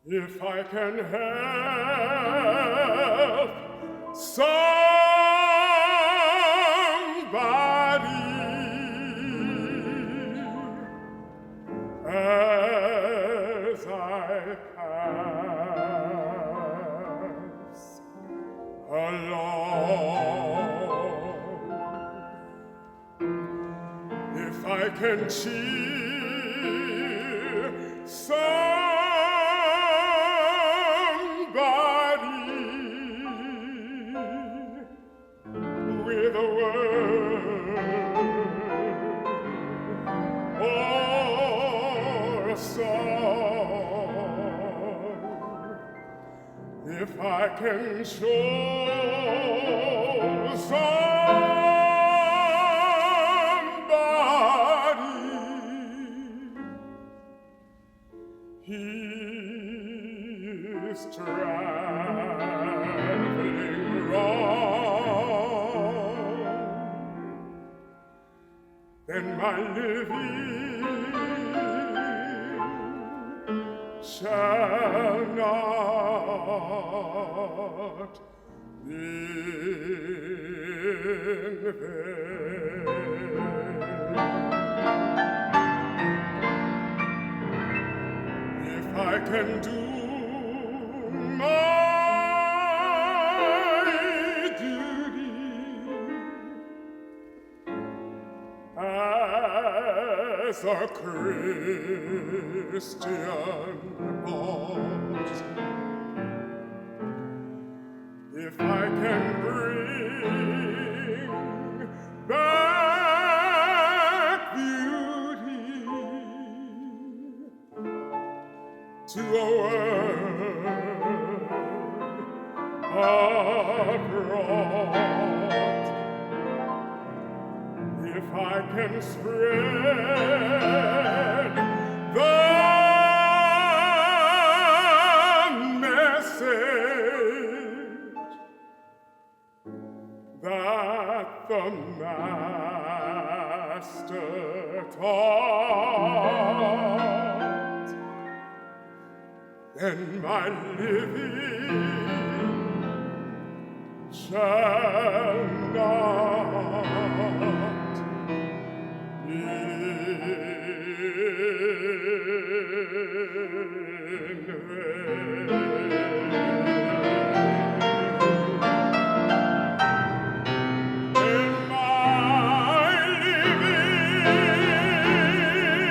If I can help somebody as I pass, alone. If I can cheer somebody with a word or a song, if I can show somebody he's traveling wrong, then my living shall not be in vain. If I can do my duty as a Christian ought, if I can bring back beauty to a world abroad, if I can spread the message that the Master taught, then my living shall not be in vain. And my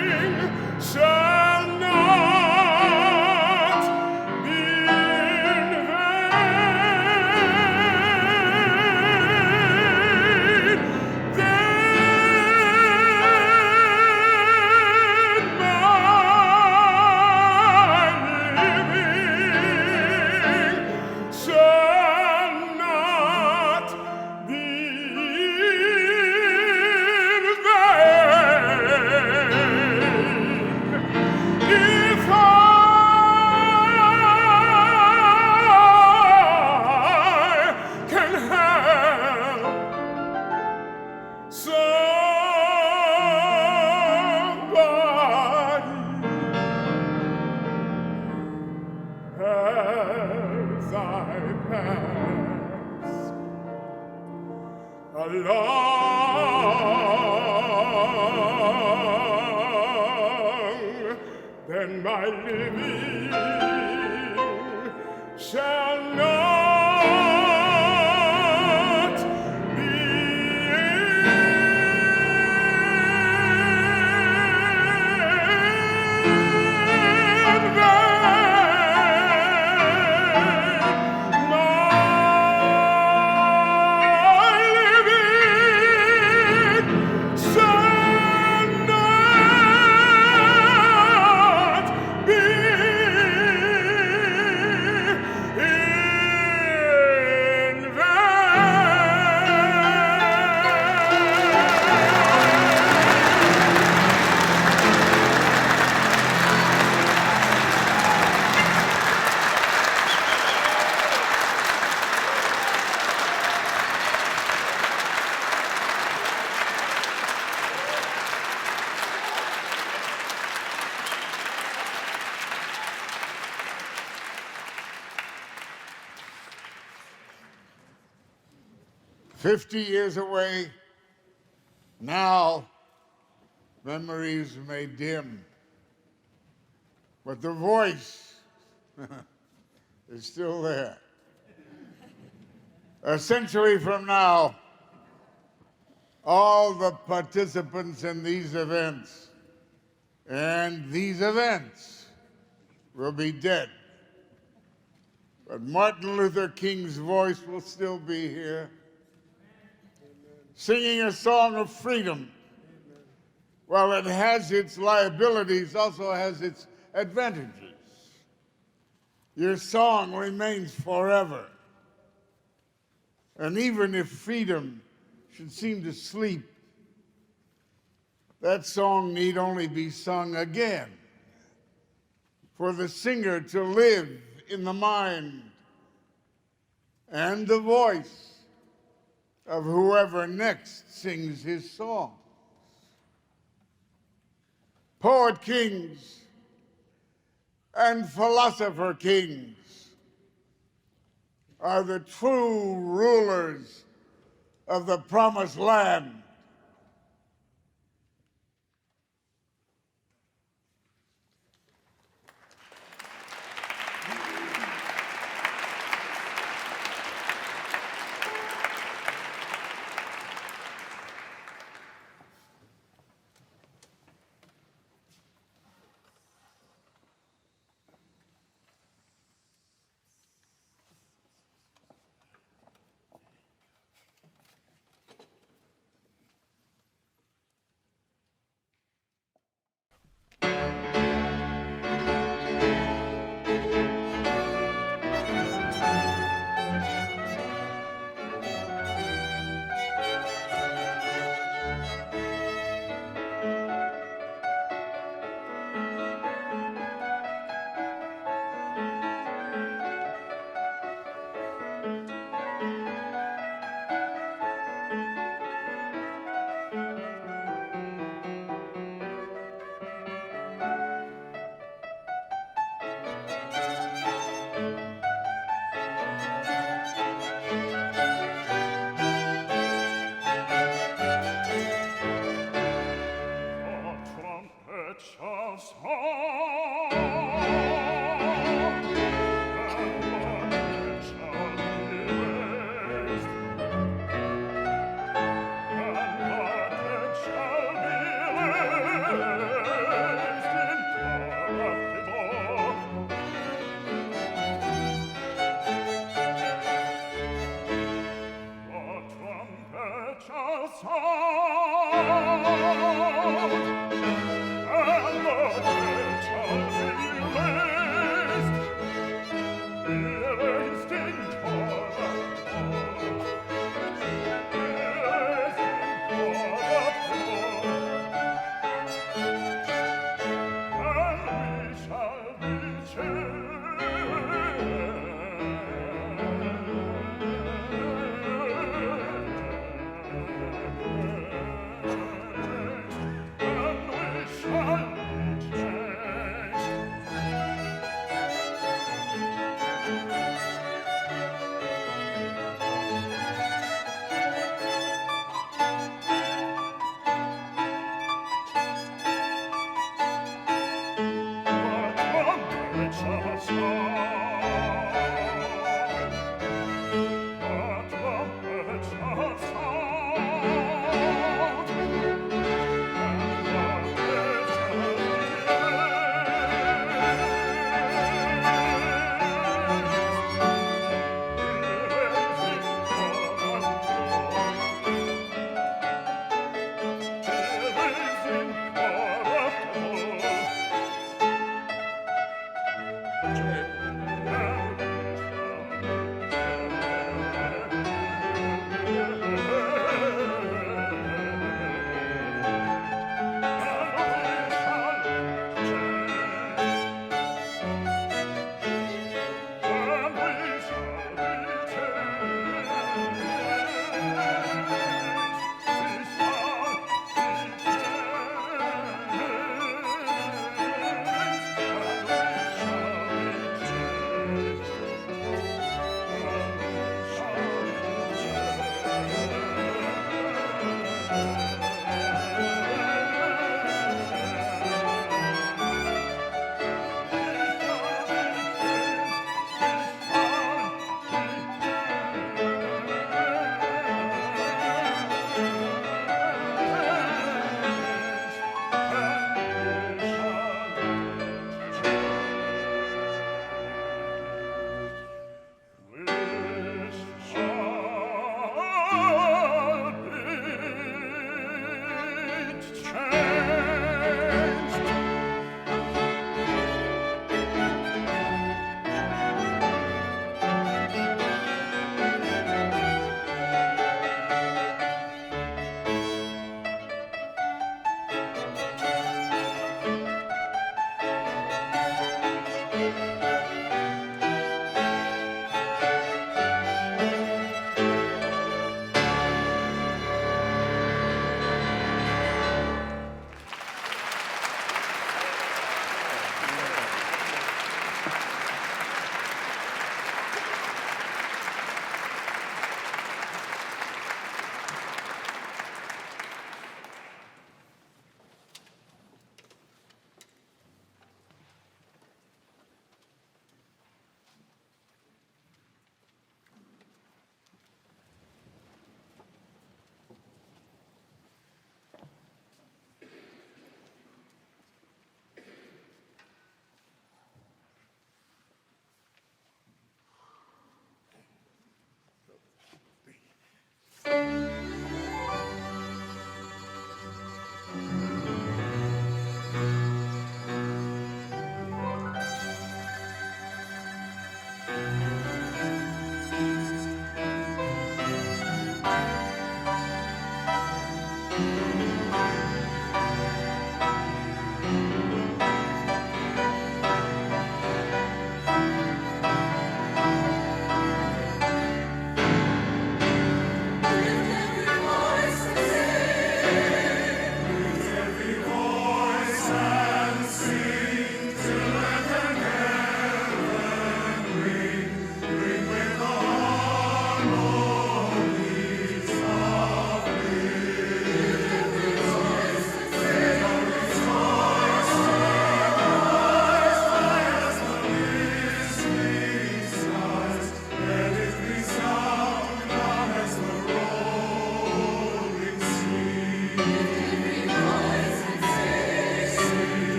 living shall not be in vain. If I can help somebody as I pass along, then my living shall not be in vain. My living shall not be in vain. 50 years away, now memories may dim, but the voice is still there. A century from now, all the participants in these events and these events will be dead. But Martin Luther King's voice will still be here, singing a song of freedom. While it has its liabilities, also has its advantages. Your song remains forever. And even if freedom should seem to sleep, that song need only be sung again for the singer to live in the mind and the voice of whoever next sings his song. Poet kings and philosopher kings are the true rulers of the promised land.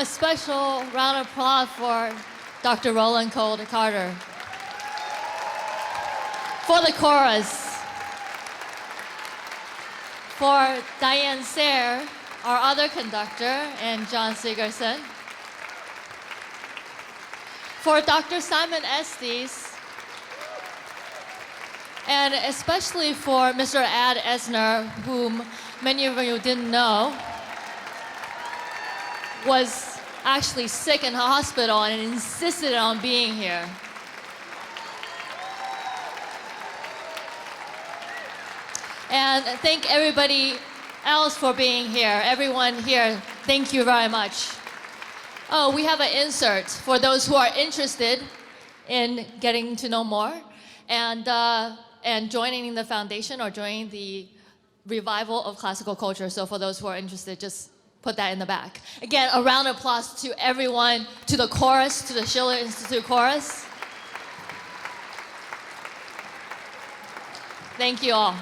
A special round of applause for Dr. Roland Carter. For the chorus. For Diane Sayre, our other conductor, and John Sigerson. For Dr. Simon Estes, and especially for Mr. Ad ASNER, whom many of you didn't know, was actually sick in the hospital and insisted on being here. And thank everybody else for being here. Everyone here, thank you very much. Oh, we have an insert for those who are interested in getting to know more and joining the foundation or joining the revival of classical culture. So for those who are interested, just put that in the back. Again, a round of applause to everyone, to the chorus, to the Schiller Institute chorus. Thank you all.